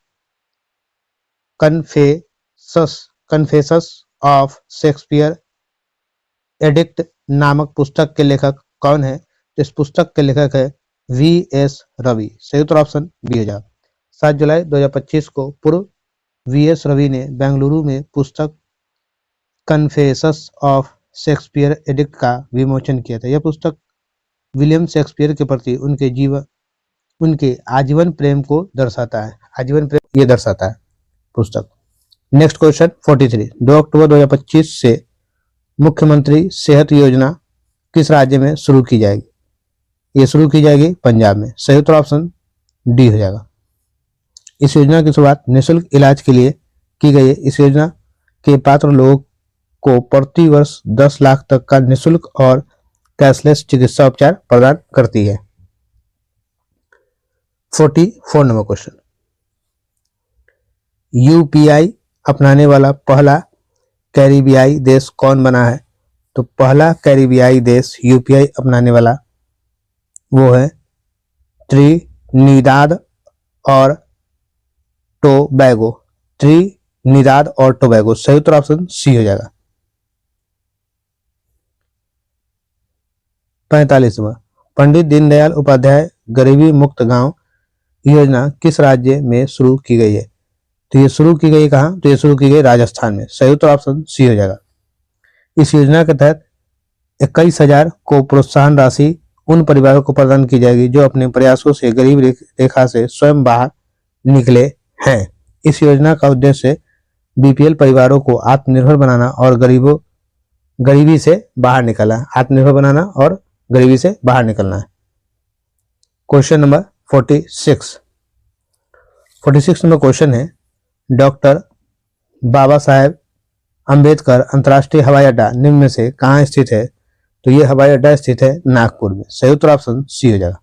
confessions of Shakespeare addict नामक पुस्तक के लेखक कौन है? तो इस पुस्तक के लेखक है VS रवि। सही उत्तर ऑप्शन बी हो जाएगा। 7 जुलाई 2025 को पूर्व VS रवि ने बेंगलुरु में पुस्तक कन्फेसस ऑफ शेक्सपियर एडिक्ट का विमोचन किया था। यह पुस्तक विलियम शेक्सपियर के प्रति उनके आजीवन प्रेम को दर्शाता है। आजीवन प्रेम ये दर्शाता है पुस्तक। नेक्स्ट क्वेश्चन 43, 2 अक्टूबर 2025 से मुख्यमंत्री सेहत योजना किस राज्य में शुरू की जाएगी? ये शुरू की जाएगी पंजाब में। सही उत्तर ऑप्शन डी हो जाएगा। इस योजना की शुरुआत निःशुल्क इलाज के लिए की गई है। इस योजना के पात्र लोगों को प्रति वर्ष 10 लाख तक का निःशुल्क और कैशलेस चिकित्सा उपचार प्रदान करती है। 44 नंबर क्वेश्चन, UPI अपनाने वाला पहला कैरिबियाई देश कौन बना है? तो पहला कैरिबियाई देश UPI अपनाने वाला वो है त्रिनिदाद और टोबैगो। त्रिनिदाद और टोबैगो। सही उत्तर ऑप्शन सी हो जाएगा। 45 नंबर, पंडित दीनदयाल उपाध्याय गरीबी मुक्त गांव योजना किस राज्य में शुरू की गई है? तो ये शुरू की गई कहाँ? तो ये शुरू की गई राजस्थान में। सही उत्तर ऑप्शन सी हो जाएगा। इस योजना के तहत 21,000 को प्रोत्साहन राशि उन परिवारों को प्रदान की जाएगी जो अपने प्रयासों से गरीबी रेखा से स्वयं बाहर निकले हैं। इस योजना का उद्देश्य BPL परिवारों को आत्मनिर्भर बनाना और गरीबी से बाहर निकलना। आत्मनिर्भर बनाना और गरीबी से बाहर निकलना है। क्वेश्चन नंबर 46 नंबर क्वेश्चन है, डॉक्टर बाबा साहेब अंबेडकर अंतर्राष्ट्रीय हवाई अड्डा निम्न में से कहाँ स्थित है? तो ये हवाई अड्डा स्थित है नागपुर में। सही उत्तर ऑप्शन सी हो जाएगा।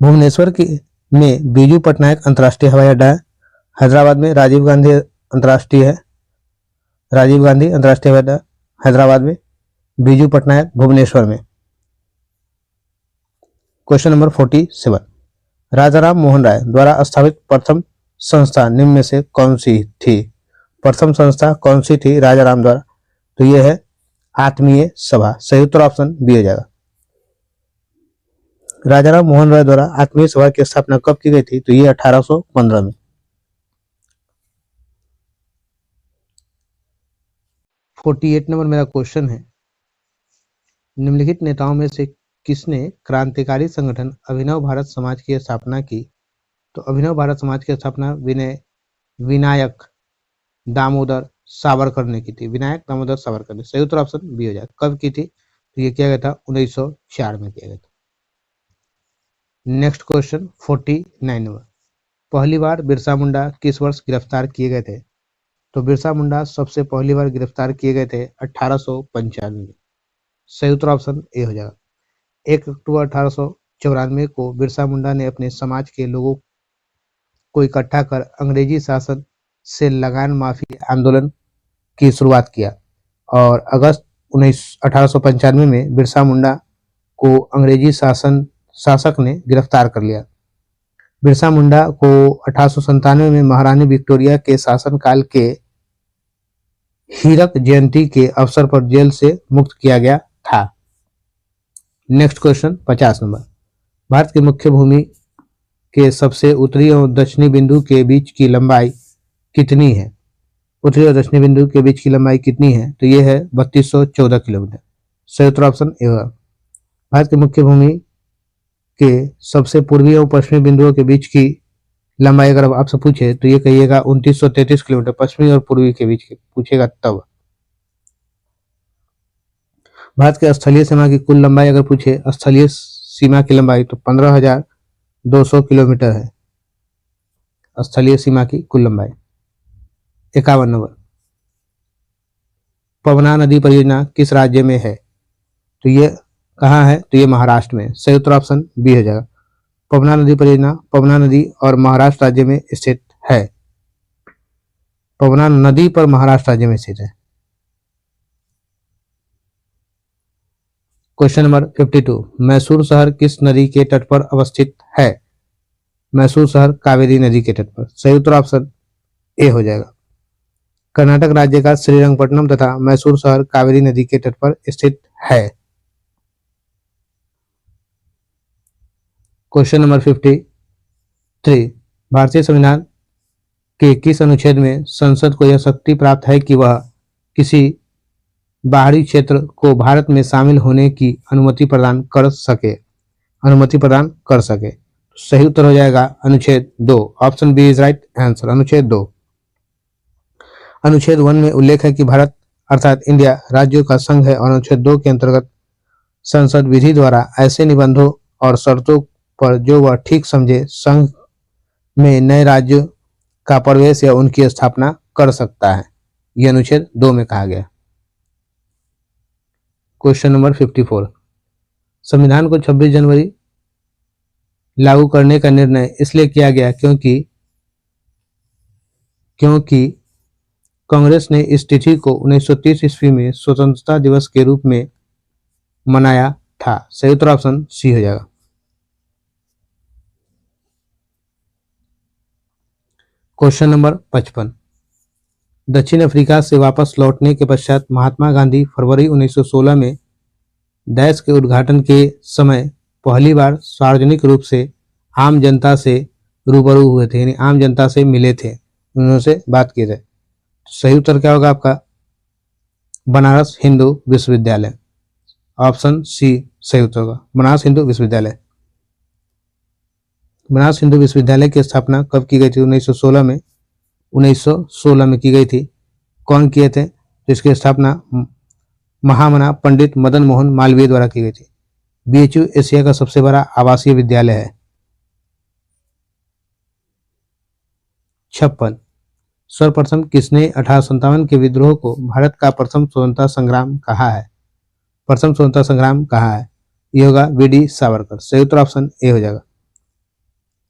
भुवनेश्वर में बीजू पटनायक अंतर्राष्ट्रीय हवाई अड्डा है। हैदराबाद में राजीव गांधी अंतर्राष्ट्रीय हवाई अड्डा हैदराबाद में, बीजू पटनायक भुवनेश्वर में। क्वेश्चन नंबर 47, राजाराम मोहन राय द्वारा स्थापित प्रथम संस्था निम्न में से कौन सी थी? प्रथम संस्था कौन सी थी राजाराम द्वारा? तो यह है आत्मीय सभा। सही उत्तर ऑप्शन बी हो जाएगा। राजाराम मोहन राय द्वारा आत्मीय सभा की स्थापना कब की गई थी? तो ये 1815 में। 48 नंबर मेरा क्वेश्चन है, निम्नलिखित नेताओं में से किसने क्रांतिकारी संगठन अभिनव भारत समाज की स्थापना की? तो अभिनव भारत समाज की स्थापना विनायक दामोदर सावरकर ने की थी। विनायक दामोदर सावरकर ने। सही उत्तर ऑप्शन बी हो जाए। कब की थी? तो ये किया गया था 1904 में किया गया था। नेक्स्ट क्वेश्चन 49 नंबर, पहली बार बिरसा मुंडा किस वर्ष गिरफ्तार किए गए थे? तो बिरसा मुंडा सबसे पहली बार गिरफ्तार किए गए थे 1895 में। सही उत्तर ऑप्शन ए हो जाएगा। 1 अक्टूबर 1894 को बिरसा मुंडा ने अपने समाज के लोगों को इकट्ठा कर अंग्रेजी शासन से लगान माफी आंदोलन की शुरुआत किया और अगस्त 1895 में बिरसा मुंडा को अंग्रेजी शासक ने गिरफ्तार कर लिया। बिरसा मुंडा को 1897 में महारानी विक्टोरिया के शासनकाल के हीरक जयंती के अवसर पर जेल से मुक्त किया गया था। नेक्स्ट क्वेश्चन 50 नंबर, भारत की मुख्य भूमि के सबसे उत्तरी और दक्षिणी बिंदु के बीच की लंबाई कितनी है? उत्तरी और दक्षिणी बिंदु के बीच की लंबाई कितनी है? तो ये है 3214 किलोमीटर। सही उत्तर ऑप्शन ए होगा। भारत की मुख्य भूमि के सबसे पूर्वी और पश्चिमी बिंदुओं के बीच की लंबाई अगर आपसे पूछे तो ये कहिएगा 2933 किलोमीटर, पश्चिमी और पूर्वी के बीच की पूछेगा तब। भारत के स्थलीय सीमा की कुल लंबाई अगर पूछे, स्थलीय सीमा की लंबाई, तो 15,200 किलोमीटर है स्थलीय सीमा की कुल लंबाई। 51 नंबर, पवना नदी परियोजना किस राज्य में है? तो ये कहाँ है? तो ये महाराष्ट्र में। सही उत्तर ऑप्शन बी हो जाएगा। पवना नदी परियोजना पवना नदी और महाराष्ट्र राज्य में स्थित है। पवना नदी पर महाराष्ट्र राज्य में स्थित है। क्वेश्चन नंबर 52, मैसूर शहर किस नदी के तट पर अवस्थित है? मैसूर शहर कावेरी नदी के तट पर। सही उत्तर ऑप्शन ए हो जाएगा। कर्नाटक राज्य का श्रीरंगपट्टनम तथा मैसूर शहर कावेरी नदी के तट पर स्थित है। क्वेश्चन नंबर 53, भारतीय संविधान के किस अनुच्छेद में संसद को यह शक्ति प्राप्त है कि वह किसी बाहरी क्षेत्र को भारत में शामिल होने की अनुमति प्रदान कर सके? सही उत्तर हो जाएगा अनुच्छेद 2। Option B is right answer. अनुच्छेद 2। अनुच्छेद 1 में उल्लेख है कि भारत अर्थात इंडिया राज्यों का संघ है और अनुच्छेद 2 के अंतर्गत संसद विधि द्वारा ऐसे निबंधों और शर्तों पर जो वह ठीक समझे संघ में नए राज्य का प्रवेश या उनकी स्थापना कर सकता है। यह अनुच्छेद 2 में कहा गया। क्वेश्चन नंबर 54, संविधान को 26 जनवरी लागू करने का निर्णय इसलिए किया गया क्योंकि कांग्रेस ने इस तिथि को 1930 ईस्वी में स्वतंत्रता दिवस के रूप में मनाया था। सही उत्तर ऑप्शन सी हो जाएगा। क्वेश्चन नंबर 55, दक्षिण अफ्रीका से वापस लौटने के पश्चात महात्मा गांधी फरवरी 1916 में देश के उद्घाटन के समय पहली बार सार्वजनिक रूप से आम जनता से रूबरू हुए थे, यानी आम जनता से मिले थे, उनसे बात किए थे। सही उत्तर क्या होगा आपका? बनारस हिंदू विश्वविद्यालय। ऑप्शन सी सही उत्तर होगा, बनारस हिंदू विश्वविद्यालय। बनारस हिंदू विश्वविद्यालय की स्थापना कब की गई थी? 1916 में। 1916 में की गई थी। कौन किए थे? जिसकी स्थापना महामना पंडित मदन मोहन मालवीय द्वारा की गई थी। बीएचयू एशिया का सबसे बड़ा आवासीय विद्यालय है। 56, सर्वप्रथम किसने 1857 के विद्रोह को भारत का प्रथम स्वतंत्रता संग्राम कहा है? प्रथम स्वतंत्रता संग्राम कहा है? ये होगा वीडी सावरकर। सही उत्तर ऑप्शन ए हो जाएगा।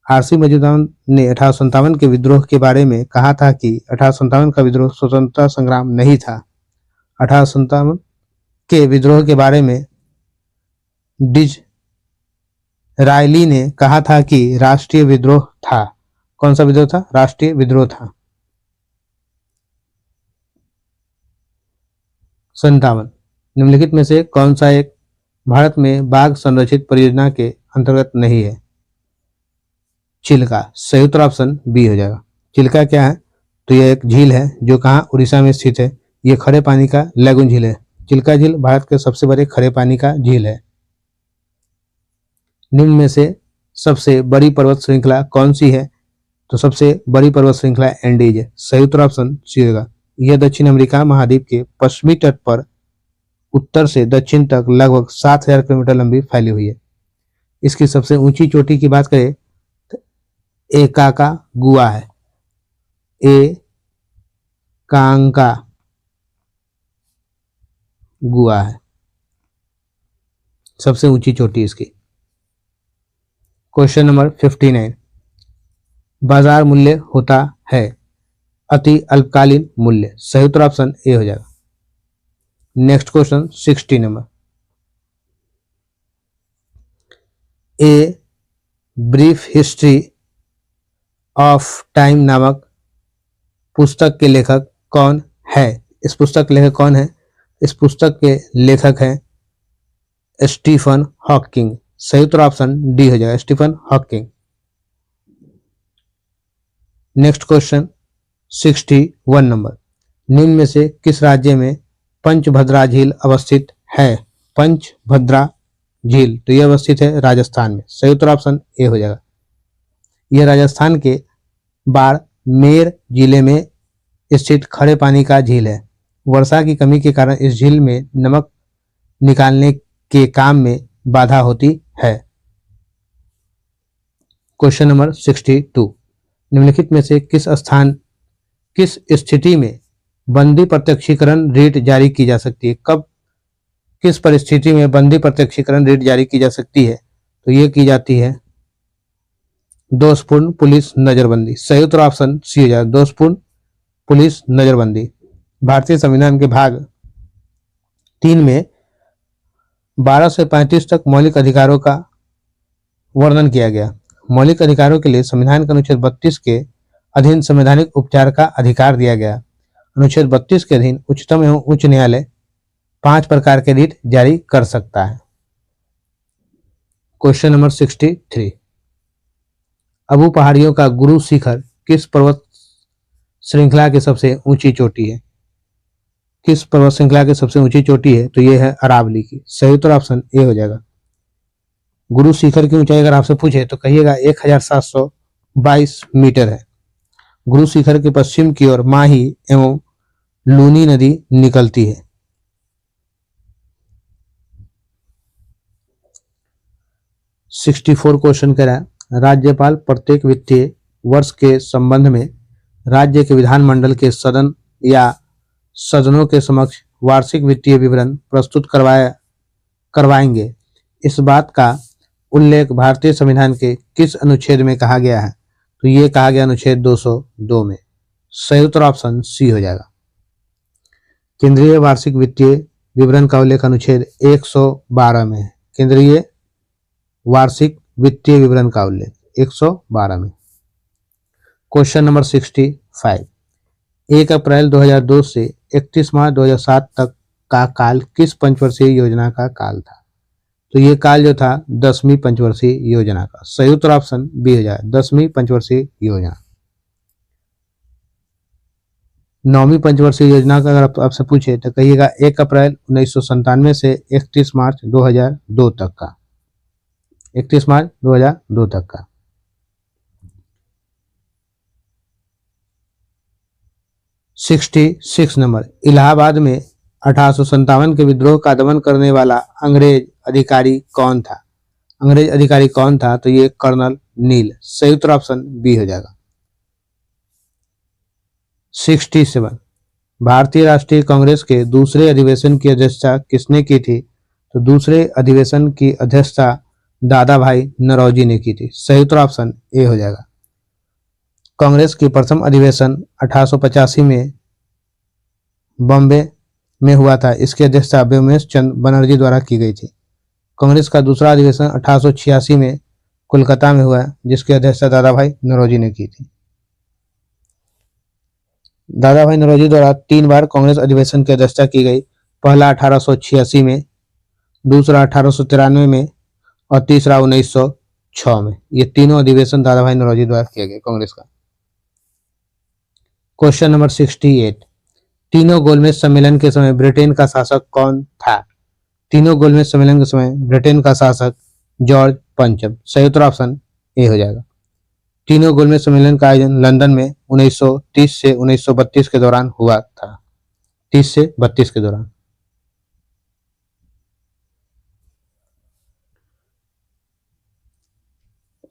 आरसी मजूमदार ने 1857 के विद्रोह के बारे में कहा था कि 1857 का विद्रोह स्वतंत्रता संग्राम नहीं था। 1857 के विद्रोह के बारे में डिज़रायली ने कहा था कि राष्ट्रीय विद्रोह था। कौन सा विद्रोह था? राष्ट्रीय विद्रोह था। 57, निम्नलिखित में से कौन सा एक भारत में बाघ संरक्षित परियोजना के अंतर्गत नहीं है। चिल्का, सही उत्तर ऑप्शन बी हो जाएगा। चिल्का क्या है? तो यह एक झील है जो कहाँ, उड़ीसा में स्थित है। ये खड़े पानी का लैगून झील है। चिल्का झील भारत के सबसे बड़े खड़े पानी का झील है। निम्न में से सबसे बड़ी पर्वत श्रृंखला कौन सी है? तो सबसे बड़ी पर्वत श्रृंखला एंडीज है। सही उत्तर ऑप्शन सी होगा। यह दक्षिण अमेरिका महाद्वीप के पश्चिमी तट पर उत्तर से दक्षिण तक लगभग 7,000 किलोमीटर लंबी फैली हुई है। इसकी सबसे ऊंची चोटी की बात करें तो एकाका गुआ है। कांका गुआ है सबसे ऊंची चोटी इसकी। क्वेश्चन नंबर 59, बाजार मूल्य होता है अति अल्पकालीन मूल्य। सही उत्तर ऑप्शन ए हो जाएगा। Next question 60 number, a brief history of time नामक पुस्तक के लेखक कौन है? इस पुस्तक के लेखक कौन है? इस पुस्तक के लेखक हैं स्टीफन हॉकिंग। सही उत्तर ऑप्शन डी हो जाएगा, Stephen Hawking. Next question 61 number, निम्न में से किस राज्य में पंचभद्रा झील अवस्थित है? पंचभद्रा झील, तो यह अवस्थित है राजस्थान में। सही उत्तर ऑप्शन ए हो जाएगा। यह राजस्थान के बाड़मेर जिले में स्थित खड़े पानी का झील है। वर्षा की कमी के कारण इस झील में नमक निकालने के काम में बाधा होती है। क्वेश्चन नंबर 62, निम्नलिखित में से किस स्थिति में बंदी प्रत्यक्षीकरण रीट जारी की जा सकती है? कब, किस परिस्थिति में बंदी प्रत्यक्षीकरण रीट जारी की जा सकती है? तो ये की जाती है दोषपूर्ण पुलिस नजरबंदी। सही उत्तर ऑप्शन सी हो जाएगा, दोषपूर्ण पुलिस नजरबंदी। भारतीय संविधान के भाग 3 में 12 से 35 तक मौलिक अधिकारों का वर्णन किया गया। मौलिक अधिकारों के लिए संविधान के अनुच्छेद 32 के अधीन संवैधानिक उपचार का अधिकार दिया गया। अनुच्छेद 32 के अधीन उच्चतम एवं उच्च न्यायालय 5 प्रकार के रीट जारी कर सकता है। क्वेश्चन नंबर 63, अबू पहाड़ियों का गुरु शिखर किस पर्वत श्रृंखला की सबसे ऊंची चोटी है? किस पर्वत श्रृंखला की सबसे ऊंची चोटी है? तो यह है अरावली की। सही उत्तर ऑप्शन ए हो जाएगा। गुरु शिखर की ऊंचाई अगर आपसे पूछे तो कहिएगा 1722 मीटर है। गुरु शिखर के पश्चिम की ओर माही एवं लूनी नदी निकलती है। सिक्सटी 64 क्वेश्चन कह रहा है, राज्यपाल प्रत्येक वित्तीय वर्ष के संबंध में राज्य के विधानमंडल के सदन या सदनों के समक्ष वार्षिक वित्तीय विवरण प्रस्तुत करवाएंगे। इस बात का उल्लेख भारतीय संविधान के किस अनुच्छेद में कहा गया है? तो ये कहा गया अनुच्छेद 202 में। सही उत्तर ऑप्शन सी हो जाएगा। केंद्रीय वार्षिक वित्तीय विवरण का उल्लेख अनुच्छेद 112 में है। केंद्रीय वार्षिक वित्तीय विवरण का उल्लेख 112 में। क्वेश्चन नंबर 65, 1 अप्रैल 2002 से 31 मार्च 2007 तक का काल किस पंचवर्षीय योजना का काल था? तो ये काल जो था 10वीं पंचवर्षीय योजना का। सही उत्तर ऑप्शन बी हो जाए, 10वीं पंचवर्षीय योजना। 9वीं पंचवर्षीय योजना का अगर आपसे पूछे तो कहिएगा 1 अप्रैल 1997 से 31 मार्च 2002 तक का। 31 मार्च 2002 तक का। 66 नंबर, इलाहाबाद में 1857 के विद्रोह का दमन करने वाला अंग्रेज अधिकारी कौन था? अंग्रेज अधिकारी कौन था? तो ये कर्नल नील। सही उत्तर ऑप्शन बी हो जाएगा। 67, भारतीय राष्ट्रीय कांग्रेस के दूसरे अधिवेशन की अध्यक्षता किसने की थी? तो दूसरे अधिवेशन की अध्यक्षता दादा भाई नौरोजी ने की थी। सही उत्तर ऑप्शन ए हो जाएगा। कांग्रेस की प्रथम अधिवेशन 1885 में बॉम्बे में हुआ था। इसकी अध्यक्षता व्योमेश चंद्र बनर्जी द्वारा की गई थी। कांग्रेस का दूसरा अधिवेशन 1886 में कोलकाता में हुआ, जिसकी अध्यक्षता दादा भाई नौरोजी ने की थी। दादा भाई नौरोजी द्वारा 3 बार कांग्रेस अधिवेशन की अध्यक्षता की गई। पहला 1886 में, दूसरा 1893 में और तीसरा 1906 में। ये तीनों अधिवेशन दादाभाई नौरोजी द्वारा किया गया कांग्रेस का। क्वेश्चन नंबर 68, तीनों गोलमेज सम्मेलन के समय ब्रिटेन का शासक कौन था? तीनों गोलमेज सम्मेलन के समय ब्रिटेन का शासक जॉर्ज पंचम। सही उत्तर ऑप्शन ए हो जाएगा। तीनों गोलमेज सम्मेलन का आयोजन लंदन में 1930 से 1932 के दौरान हुआ था। 30 से 32 के दौरान।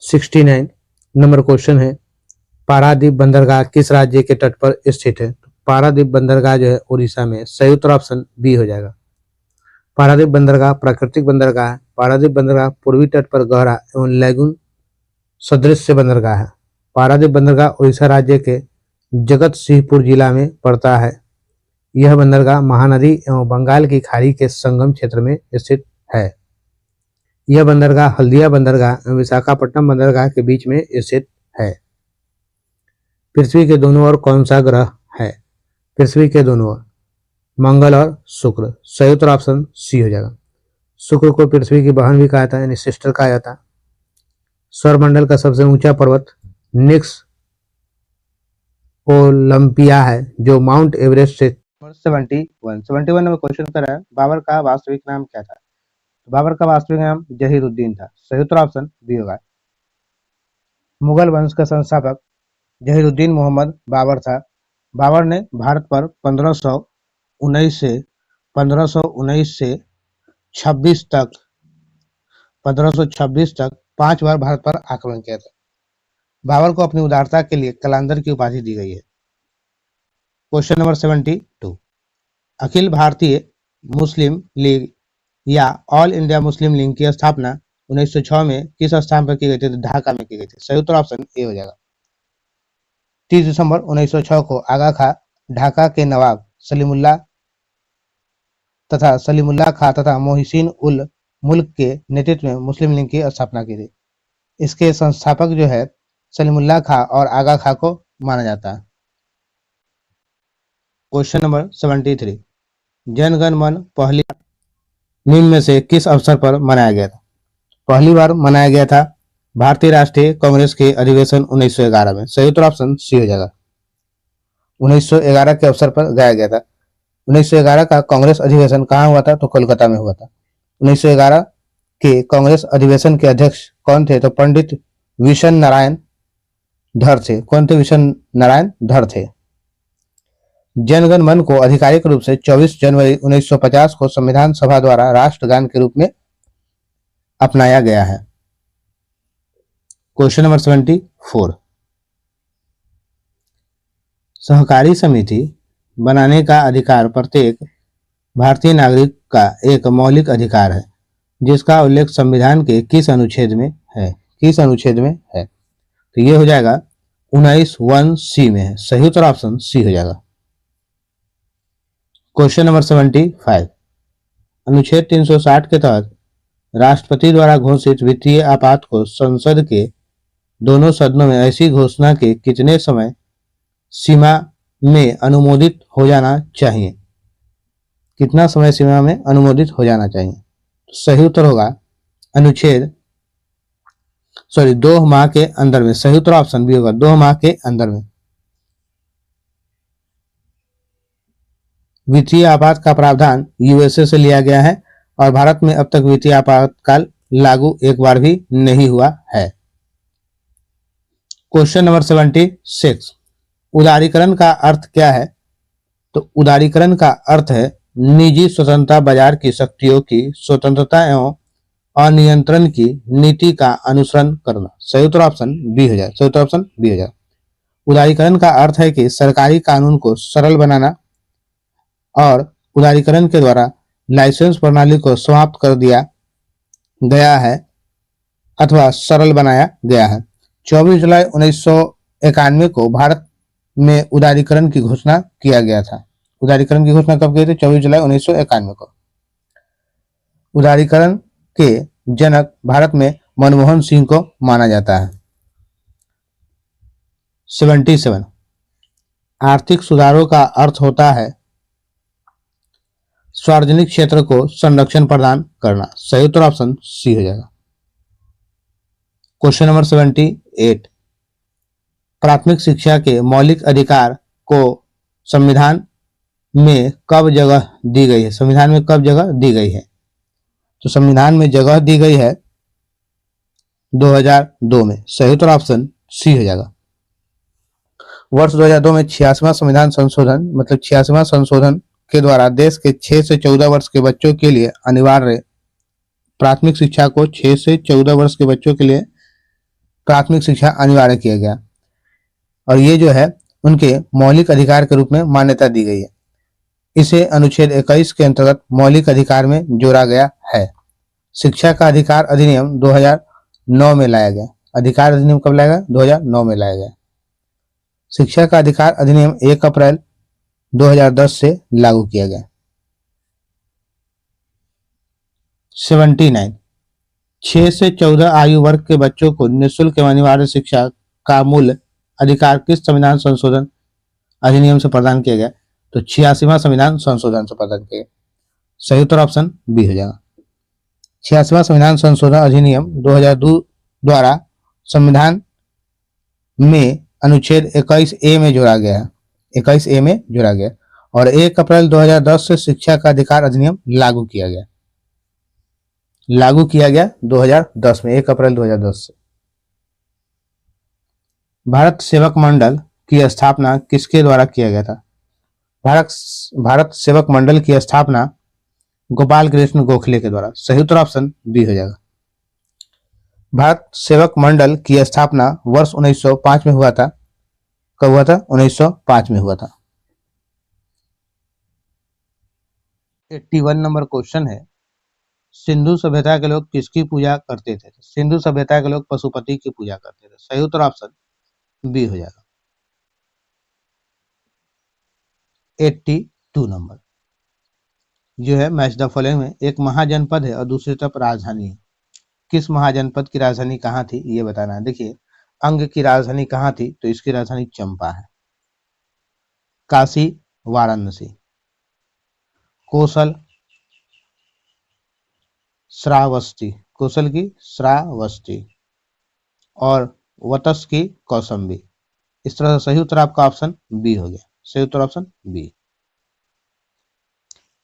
सिक्सटी 69 नंबर क्वेश्चन है, पारादीप बंदरगाह किस राज्य के तट पर स्थित है? पारादीप बंदरगाह जो है उड़ीसा में। सही उत्तर ऑप्शन बी हो जाएगा। पारादीप बंदरगाह प्राकृतिक बंदरगाह है। पारादीप बंदरगाह पूर्वी तट पर गहरा एवं लैगून सदृश बंदरगाह है। पारादीप बंदरगाह उड़ीसा राज्य के जगत सिंहपुर जिला में पड़ता है। यह बंदरगाह महानदी एवं बंगाल की खाड़ी के संगम क्षेत्र में स्थित है। यह बंदरगाह हल्दिया बंदरगाह एवं विशाखापट्टनम बंदरगाह के बीच में स्थित है। पृथ्वी के दोनों ओर कौन सा ग्रह है? पृथ्वी के दोनों ओर मंगल और शुक्र। सही उत्तर ऑप्शन सी हो जाएगा। शुक्र को पृथ्वी की बहन भी कहा जाता है, यानी सिस्टर कहा जाता है। सौरमंडल का सबसे ऊंचा पर्वत निक्स ओलंपिया है, जो माउंट एवरेस्ट से 71 नंबर क्वेश्चन कर रहा है, बाबर का वास्तविक नाम क्या था? बाबर का वास्तविक नाम जहीरुद्दीन था। सही उत्तर ऑप्शन बी होगा। मुगल वंश का संस्थापक जहीरुद्दीन मोहम्मद बाबर था। बाबर ने भारत पर 1519 से 26 तक 5 बार भारत पर आक्रमण किया था। बाबर को अपनी उदारता के लिए कलांदर की उपाधि दी गई है। क्वेश्चन नंबर 72, अखिल भारतीय मुस्लिम लीग या ऑल इंडिया मुस्लिम लीग की स्थापना 1906 में किस स्थान पर की गई थी? ढाका में की गई थी। सही उत्तर ऑप्शन ए हो जाएगा। 30 दिसंबर 1906 को आगा खां ढाका के नवाब सलीमुल्लाह खां तथा मोहसिन उल मुल्क के नेतृत्व में मुस्लिम लीग की स्थापना की थी। इसके संस्थापक जो है सलीमुल्लाह खां और आगा खां को माना जाता है। क्वेश्चन नंबर 73, जन गण मन पहली निम्न में से किस अवसर पर मनाया गया था? पहली बार मनाया गया था भारतीय राष्ट्रीय कांग्रेस के अधिवेशन 1911 में। सही उत्तर ऑप्शन सी हो जाएगा। 1911 के अवसर पर गाया गया था। 1911 का कांग्रेस अधिवेशन कहाँ हुआ था? तो कोलकाता में हुआ था। 1911 के कांग्रेस अधिवेशन के अध्यक्ष कौन थे? तो पंडित विशन नारायण धर थे। कौन थे? विशन नारायण धर थे। जनगण मन को आधिकारिक रूप से 24 जनवरी 1950 को संविधान सभा द्वारा राष्ट्रगान के रूप में अपनाया गया है। क्वेश्चन नंबर 74, सहकारी समिति बनाने का अधिकार प्रत्येक भारतीय नागरिक का एक मौलिक अधिकार है, जिसका उल्लेख संविधान के किस अनुच्छेद में है? किस अनुच्छेद में है? तो ये हो जाएगा 19(1)(c) में है। सही उत्तर ऑप्शन सी हो जाएगा। क्वेश्चन नंबर 75, अनुच्छेद 360 के तहत राष्ट्रपति द्वारा घोषित वित्तीय आपात को संसद के दोनों सदनों में ऐसी घोषणा के कितने समय सीमा में अनुमोदित हो जाना चाहिए? कितना समय सीमा में अनुमोदित हो जाना चाहिए? सही उत्तर होगा 2 माह के अंदर में। सही उत्तर ऑप्शन बी होगा, 2 माह के अंदर में। वित्तीय आपात का प्रावधान यूएसए से लिया गया है और भारत में अब तक वित्तीय आपातकाल लागू एक बार भी नहीं हुआ है। क्वेश्चन नंबर 76, उदारीकरण का अर्थ क्या है? तो उदारीकरण का अर्थ है निजी स्वतंत्रता, बाजार की शक्तियों की स्वतंत्रता एवं अनियंत्रण की नीति का अनुसरण करना। सही उत्तर ऑप्शन बी हो जाए। सही उत्तर ऑप्शन बी हो जाए। उदारीकरण का अर्थ है कि सरकारी कानून को सरल बनाना और उदारीकरण के द्वारा लाइसेंस प्रणाली को समाप्त कर दिया गया है अथवा सरल बनाया गया है। 24 जुलाई 1991 को भारत में उदारीकरण की घोषणा किया गया था। उदारीकरण की घोषणा कब की थी? 24 जुलाई 1991 को। उदारीकरण के जनक भारत में मनमोहन सिंह को माना जाता है। 77, आर्थिक सुधारों का अर्थ होता है सार्वजनिक क्षेत्र को संरक्षण प्रदान करना। सही उत्तर ऑप्शन सी हो जाएगा। क्वेश्चन नंबर 78, प्राथमिक शिक्षा के मौलिक अधिकार को संविधान में कब जगह दी गई है? संविधान में कब जगह दी गई है? तो संविधान में जगह दी गई है 2002 में। सही उत्तर ऑप्शन सी हो जाएगा। वर्ष 2002 में 86वां संविधान संशोधन मतलब 86वां संशोधन के द्वारा देश के 6 से 14 वर्ष के बच्चों के लिए अनिवार्य प्राथमिक शिक्षा को 6 से 14 वर्ष के बच्चों के लिए प्राथमिक शिक्षा अनिवार्य किया गया और ये जो है उनके मौलिक अधिकार के रूप में मान्यता दी गई है। इसे अनुच्छेद 21 के अंतर्गत मौलिक अधिकार में जोड़ा गया है। शिक्षा का अधिकार अधिनियम 2009 में लाया गया। अधिकार अधिनियम कब लाया गया? 2009 में लाया गया। शिक्षा का अधिकार अधिनियम 1 अप्रैल 2010 से लागू किया गया। 79, 6 से 14 आयु वर्ग के बच्चों को निःशुल्क एवं अनिवार्य शिक्षा का मूल अधिकार किस संविधान संशोधन अधिनियम से प्रदान किया गया? तो 86वां संविधान संशोधन से प्रदान किया गया। सही उत्तर ऑप्शन बी हो जाएगा। 86वां संविधान संशोधन अधिनियम 2002 द्वारा संविधान में अनुच्छेद 21A में जोड़ा गया है। 21A में जोड़ा गया और 1 अप्रैल 2010 से शिक्षा का अधिकार अधिनियम लागू किया गया। 2010 में 1 अप्रैल 2010 से। भारत सेवक मंडल की स्थापना किसके द्वारा किया गया था? भारत सेवक मंडल की स्थापना गोपाल कृष्ण गोखले के द्वारा। सही उत्तर ऑप्शन बी हो जाएगा। भारत सेवक मंडल की स्थापना वर्ष 1905 में हुआ था। कब हुआ था? 1905 में हुआ था। 81 नंबर क्वेश्चन है, सिंधु सभ्यता के लोग किसकी पूजा करते थे? सिंधु सभ्यता के लोग पशुपति की पूजा करते थे। सही उत्तर ऑप्शन बी हो जाएगा। 82 नंबर जो है मैच द फॉलोइंग में एक महाजनपद है और दूसरी तरफ राजधानी है। किस महाजनपद की राजधानी कहाँ थी ये बताना है। देखिए, अंग की राजधानी कहाँ थी? तो इसकी राजधानी चंपा है। काशी, वाराणसी, कौशल, श्रावस्ती, कौशल की श्रावस्ती और वतस की कौसंबी। इस तरह से सही उत्तर आपका ऑप्शन बी हो गया। सही उत्तर ऑप्शन बी।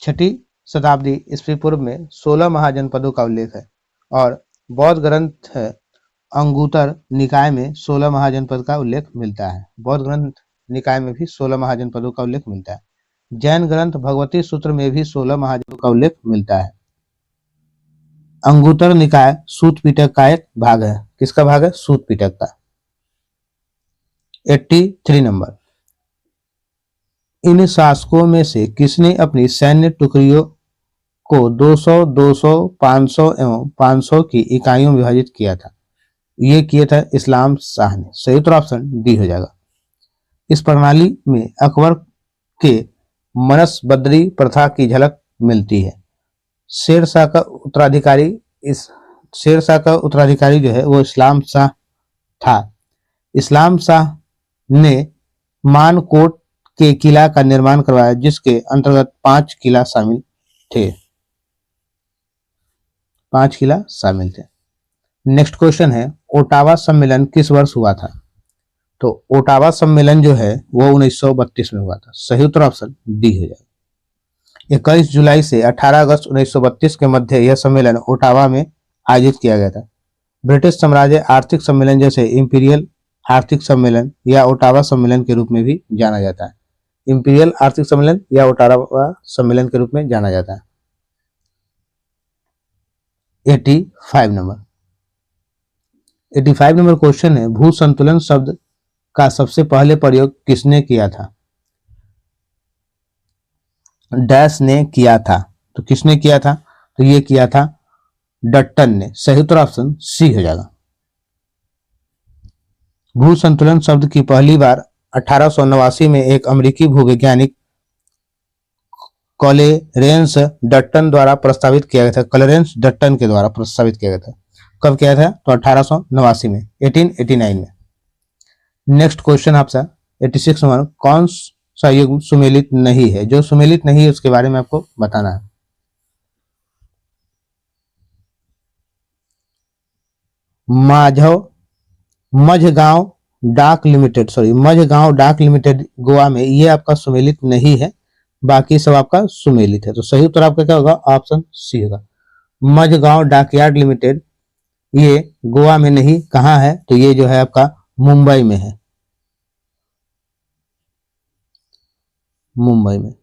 6ठी शताब्दी ईस्वी पूर्व में 16 महाजनपदों का उल्लेख है और बौद्ध ग्रंथ अंगुतर निकाय में 16 महाजनपद का उल्लेख मिलता है। बौद्ध ग्रंथ निकाय में भी 16 महाजनपदों का उल्लेख मिलता है। जैन ग्रंथ भगवती सूत्र में भी 16 महाजनपदों का उल्लेख मिलता है। अंगुतर निकाय सूत पिटक का एक भाग है। किसका भाग है? सूत पिटक का। 83 नंबर, इन शासकों में से किसने अपनी सैन्य टुकड़ियों को 200, 200, 500 एवं 500 की इकाइयों में विभाजित किया था? ये किया था इस्लाम शाह ने। सही उत्तर ऑप्शन डी हो जाएगा। इस प्रणाली में अकबर के मनसबदरी प्रथा की झलक मिलती है। शेरशाह का उत्तराधिकारी जो है वो इस्लाम शाह था। इस्लाम शाह ने मानकोट के किला का निर्माण करवाया जिसके अंतर्गत 5 किला शामिल थे। 5 किला शामिल थे। नेक्स्ट क्वेश्चन है, ओटावा सम्मेलन किस वर्ष हुआ था? तो ओटावा सम्मेलन जो है वो 1932 में हुआ था। सही उत्तर ऑप्शन डी हो जाएगा। 21 जुलाई से 18 अगस्त 1932 के मध्य यह सम्मेलन ओटावा में आयोजित किया गया था। ब्रिटिश साम्राज्य आर्थिक सम्मेलन जैसे इंपीरियल आर्थिक सम्मेलन या ओटावा सम्मेलन के रूप में भी जाना जाता है। इंपीरियल आर्थिक सम्मेलन या ओटावा सम्मेलन के रूप में जाना जाता है। 85 नंबर क्वेश्चन है, भू संतुलन शब्द का सबसे पहले प्रयोग किसने किया था? डैश ने किया था। तो किसने किया था? तो ये किया था डट्टन ने। सही उत्तर ऑप्शन सी हो जाएगा। भू संतुलन शब्द की पहली बार 1889 में एक अमेरिकी भूवैज्ञानिक क्लैरेंस डट्टन द्वारा प्रस्तावित किया गया था। क्लैरेंस डट्टन के द्वारा प्रस्तावित किया गया था। कब किया था? तो 1889 में, 1889 में। नेक्स्ट क्वेश्चन आपका 86 नंबर, कौन सा युग सुमेलित नहीं है? जो सुमेलित नहीं है उसके बारे में आपको बताना है। माधव मझगांव मझगांव डाक लिमिटेड गोवा में, ये आपका सुमेलित नहीं है, बाकी सब आपका सुमेलित है। तो सही उत्तर आपका क्या होगा? ऑप्शन सी होगा। मझगांव डॉकयार्ड लिमिटेड ये गोवा में नहीं, कहाँ है? तो ये जो है आपका मुंबई में है, मुंबई में।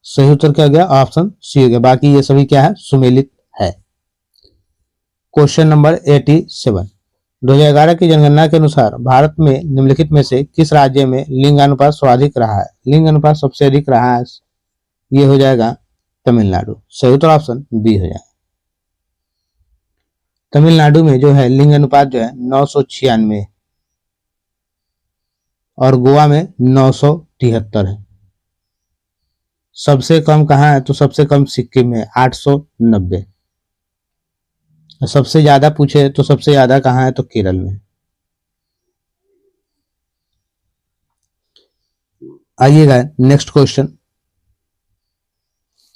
सही उत्तर क्या गया? ऑप्शन सी हो गया। बाकी ये सभी क्या है? सुमेलित है। क्वेश्चन नंबर 87, 2011 की जनगणना के अनुसार भारत में निम्नलिखित में से किस राज्य में लिंगानुपात सर्वाधिक रहा है? लिंगानुपात सबसे अधिक रहा है, ये हो जाएगा तमिलनाडु। सही उत्तर ऑप्शन बी हो जाएगा। तमिलनाडु में जो है लिंगानुपात जो है 996 और गोवा में 973 है। सबसे कम कहाँ है? तो सबसे कम सिक्किम में 890। सबसे ज्यादा पूछे तो सबसे ज्यादा कहाँ है? तो केरल में। आइएगा नेक्स्ट क्वेश्चन,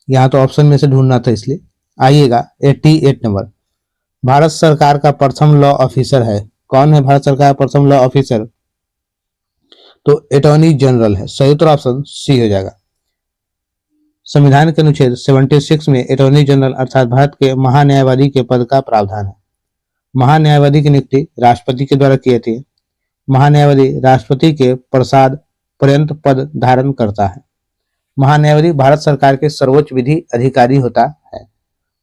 यहां तो ऑप्शन में से ढूंढना था इसलिए। आइएगा 88 नंबर, भारत सरकार का प्रथम लॉ ऑफिसर है, कौन है भारत सरकार का प्रथम लॉ ऑफिसर? तो अटॉर्नी जनरल है। सही उत्तर ऑप्शन सी हो जाएगा। संविधान के अनुच्छेद 76 में अटॉर्नी जनरल अर्थात भारत के महान्यायवादी के पद का प्रावधान है। महान्यायवादी की नियुक्ति राष्ट्रपति के द्वारा की जाती है। महान्यायवादी राष्ट्रपति के प्रसाद पर्यंत पद धारण करता है। महान्यायवादी भारत सरकार के सर्वोच्च विधि अधिकारी होता है।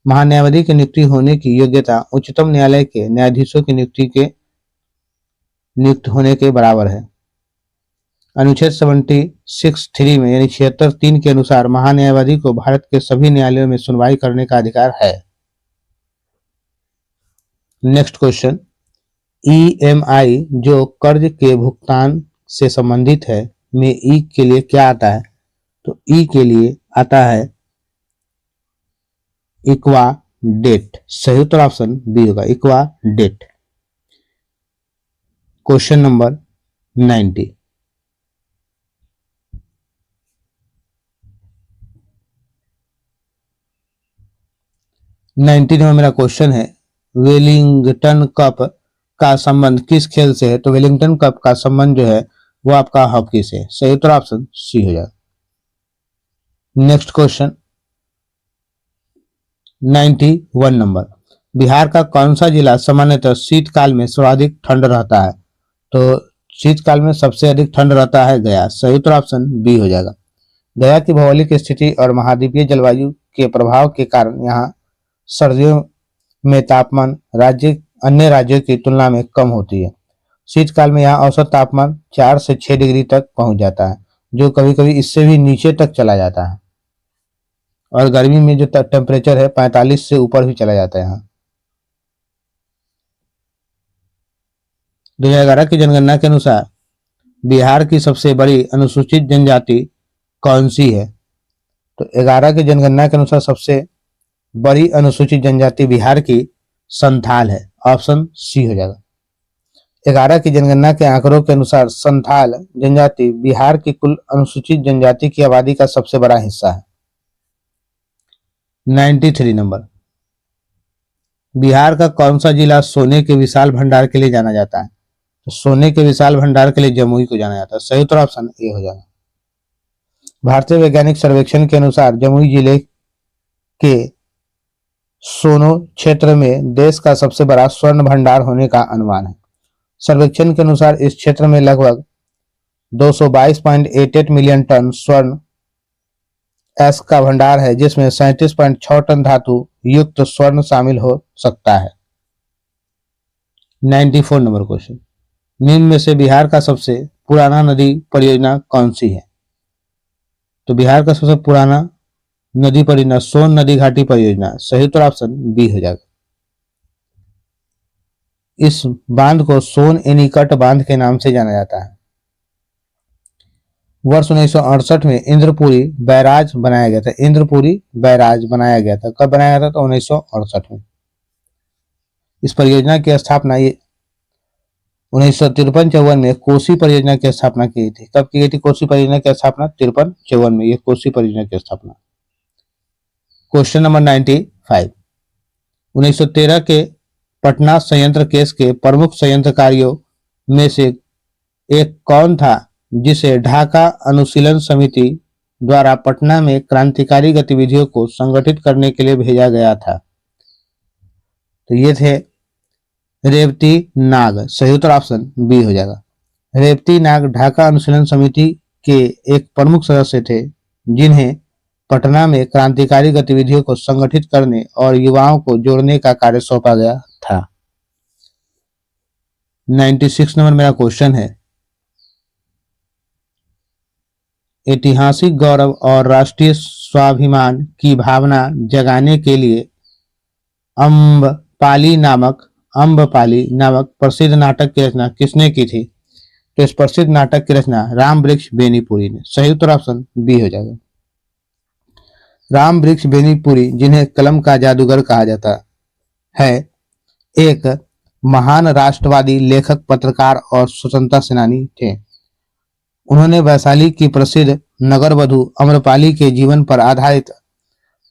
महान्यायवादी की नियुक्ति होने की योग्यता उच्चतम न्यायालय के न्यायाधीशों की नियुक्त होने के बराबर है। अनुच्छेद 76(3) में यानी 76(3) के अनुसार महान्यायवादी को भारत के सभी न्यायालयों में सुनवाई करने का अधिकार है। नेक्स्ट क्वेश्चन, ईएमआई जो कर्ज के भुगतान से संबंधित है में ई के लिए क्या आता है? तो ई के लिए आता है इक्वा डेट। सही उत्तर ऑप्शन बी होगा, इक्वा डेट। क्वेश्चन नंबर 90, 90 में मेरा क्वेश्चन है, वेलिंगटन कप का संबंध किस खेल से है? तो वेलिंगटन कप का संबंध जो है वो आपका हॉकी से। सही उत्तर ऑप्शन सी हो जाएगा। नेक्स्ट क्वेश्चन 91 नंबर, बिहार का कौन सा जिला सामान्यतः शीतकाल में सर्वाधिक ठंड रहता है? तो शीतकाल में सबसे अधिक ठंड रहता है गया। सही उत्तर ऑप्शन बी हो जाएगा। गया की भौगोलिक स्थिति और महाद्वीपीय जलवायु के प्रभाव के कारण यहाँ सर्दियों में तापमान अन्य राज्यों की तुलना में कम होती है। शीतकाल में यहाँ औसत तापमान 4 से 6 डिग्री तक पहुंच जाता है, जो कभी कभी इससे भी नीचे तक चला जाता है। और गर्मी में जो टेम्परेचर है 45 से ऊपर भी चला जाता है यहाँ। 2011 की जनगणना के अनुसार बिहार की सबसे बड़ी अनुसूचित जनजाति कौन सी है? तो 11 की जनगणना के अनुसार सबसे बड़ी अनुसूचित जनजाति बिहार की संथाल है। ऑप्शन सी हो जाएगा। 11 की जनगणना के आंकड़ों के अनुसार संथाल जनजाति बिहार की कुल अनुसूचित जनजाति की आबादी का सबसे बड़ा हिस्सा है। 93 नंबर, बिहार का कौन सा जिला सोने के विशाल भंडार के लिए जाना जाता है? तो सोने के विशाल भंडार के लिए जमुई को जाना जाता है। सही उत्तर ऑप्शन ए हो जाएगा। भारतीय वैज्ञानिक सर्वेक्षण के अनुसार जमुई जिले के सोनो क्षेत्र में देश का सबसे बड़ा स्वर्ण भंडार होने का अनुमान है। सर्वेक्षण के अनुसार इस क्षेत्र में लगभग 222.88 मिलियन टन स्वर्ण एस का भंडार है, जिसमें 37.6 टन धातु युक्त स्वर्ण शामिल हो सकता है। 94 नंबर क्वेश्चन, निम्न में से बिहार का सबसे पुराना नदी परियोजना कौन सी है? तो बिहार का सबसे पुराना नदी परियोजना सोन नदी घाटी परियोजना। सही उत्तर ऑप्शन बी हो जाएगा। इस बांध को सोन एनीकट बांध के नाम से जाना जाता है। वर्ष 1968 में इंद्रपुरी बैराज बनाया गया था। इंद्रपुरी बैराज बनाया गया था, कब बनाया गया था? तो 1968 में। इस परियोजना की स्थापना 1953-54 में कोसी परियोजना की स्थापना की गई थी। कब की गई थी कोसी परियोजना की स्थापना? 53-54 में ये कोसी परियोजना की स्थापना। क्वेश्चन नंबर 95, 1913 के पटना संयंत्र केस के प्रमुख संयंत्रकारियों में से एक कौन था जिसे ढाका अनुशीलन समिति द्वारा पटना में क्रांतिकारी गतिविधियों को संगठित करने के लिए भेजा गया था? तो ये थे रेवती नाग। सही उत्तर ऑप्शन बी हो जाएगा। रेवती नाग ढाका अनुशीलन समिति के एक प्रमुख सदस्य थे जिन्हें पटना में क्रांतिकारी गतिविधियों को संगठित करने और युवाओं को जोड़ने का कार्य सौंपा गया था। 96 नंबर मेरा क्वेश्चन है, ऐतिहासिक गौरव और राष्ट्रीय स्वाभिमान की भावना जगाने के लिए अम्बपाली नामक प्रसिद्ध नाटक की रचना किसने की थी? तो इस प्रसिद्ध नाटक की रचना राम वृक्ष बेनीपुरी ने। सही उत्तर ऑप्शन बी हो जाएगा। राम वृक्ष बेनीपुरी, जिन्हें कलम का जादूगर कहा जाता है, एक महान राष्ट्रवादी लेखक, पत्रकार और स्वतंत्रता सेनानी थे। उन्होंने वैशाली की प्रसिद्ध नगरवधु अम्रपाली के जीवन पर आधारित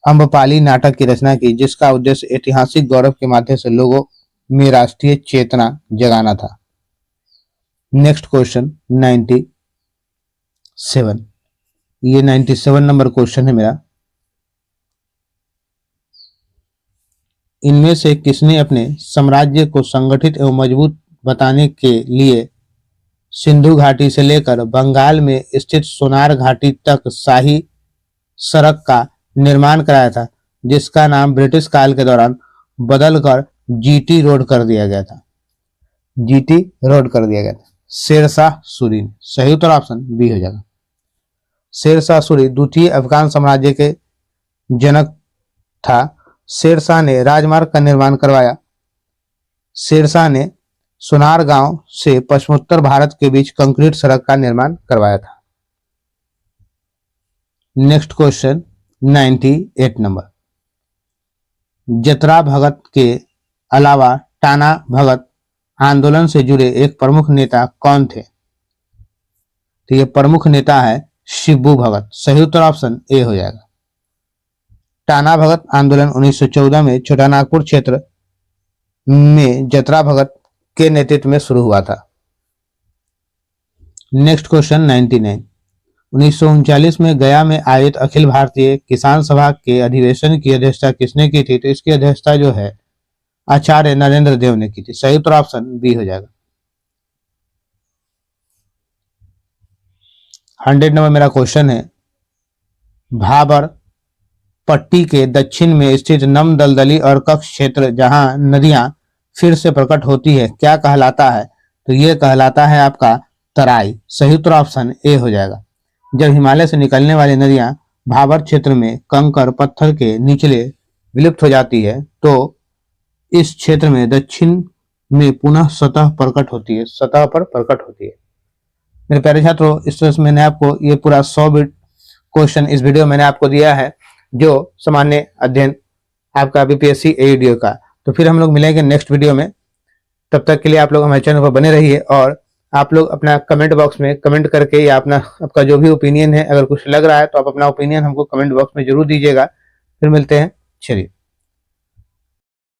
अम्बपाली नाटक की रचना की, जिसका उद्देश्य ऐतिहासिक गौरव के माध्यम से लोगों में राष्ट्रीय चेतना जगाना था। नेक्स्ट क्वेश्चन 97, ये 97 नंबर क्वेश्चन है मेरा। इनमें से किसने अपने साम्राज्य को संगठित एवं मजबूत बनाने के लिए सिंधु घाटी से लेकर बंगाल में स्थित सोनार घाटी तक शाही सड़क का निर्माण कराया था, जिसका नाम ब्रिटिश काल के दौरान बदलकर जीटी रोड कर दिया गया था? जीटी रोड कर दिया गया था। शेरशाह सूरी। सही उत्तर ऑप्शन बी हो जाएगा। शेरशाह सूरी द्वितीय अफगान साम्राज्य के जनक था। शेरशाह ने राजमार्ग का निर्माण करवाया। शेरशाह ने सोनार गांव से पश्चिमोत्तर भारत के बीच कंक्रीट सड़क का निर्माण करवाया था। नेक्स्ट क्वेश्चन 98 नंबर, जतरा भगत के अलावा टाना भगत आंदोलन से जुड़े एक प्रमुख नेता कौन थे? तो ये प्रमुख नेता है शिबू भगत। सही उत्तर ऑप्शन ए हो जाएगा। टाना भगत आंदोलन 1914 में छोटानागपुर क्षेत्र में जतरा भगत के नेतृत्व में शुरू हुआ था। नेक्स्ट क्वेश्चन 99, 1939 में गया में आयोजित अखिल भारतीय किसान सभा के अधिवेशन की अध्यक्षता किसने की थी? तो इसकी अध्यक्षता जो है आचार्य नरेंद्र देव ने की थी। सही उत्तर ऑप्शन बी हो जाएगा। 100 नंबर मेरा क्वेश्चन है, भाबर पट्टी के दक्षिण में स्थित नम दलदली और कक्ष क्षेत्र जहां नदियां फिर से प्रकट होती है क्या कहलाता है? तो यह कहलाता है आपका तराई। सही उत्तर ऑप्शन ए हो जाएगा। जब हिमालय से निकलने वाली नदियां भाबर क्षेत्र में कंकर पत्थर के निचले विलुप्त हो जाती है तो इस क्षेत्र में दक्षिण में पुनः सतह पर प्रकट होती है। मेरे प्यारे छात्रों, इस तरह से मैंने आपको ये पूरा 100 बिट क्वेश्चन इस वीडियो मैंने आपको दिया है, जो सामान्य अध्ययन आपका बीपीएससी एईडीओ का। तो फिर हम लोग मिलेंगे नेक्स्ट वीडियो में। तब तक के लिए आप लोग हमारे चैनल पर बने रहिए और आप लोग अपना कमेंट बॉक्स में कमेंट करके या आपका जो भी ओपिनियन है, अगर कुछ लग रहा है तो आप अपना ओपिनियन हमको कमेंट बॉक्स में जरूर दीजिएगा। फिर मिलते हैं, चलिए।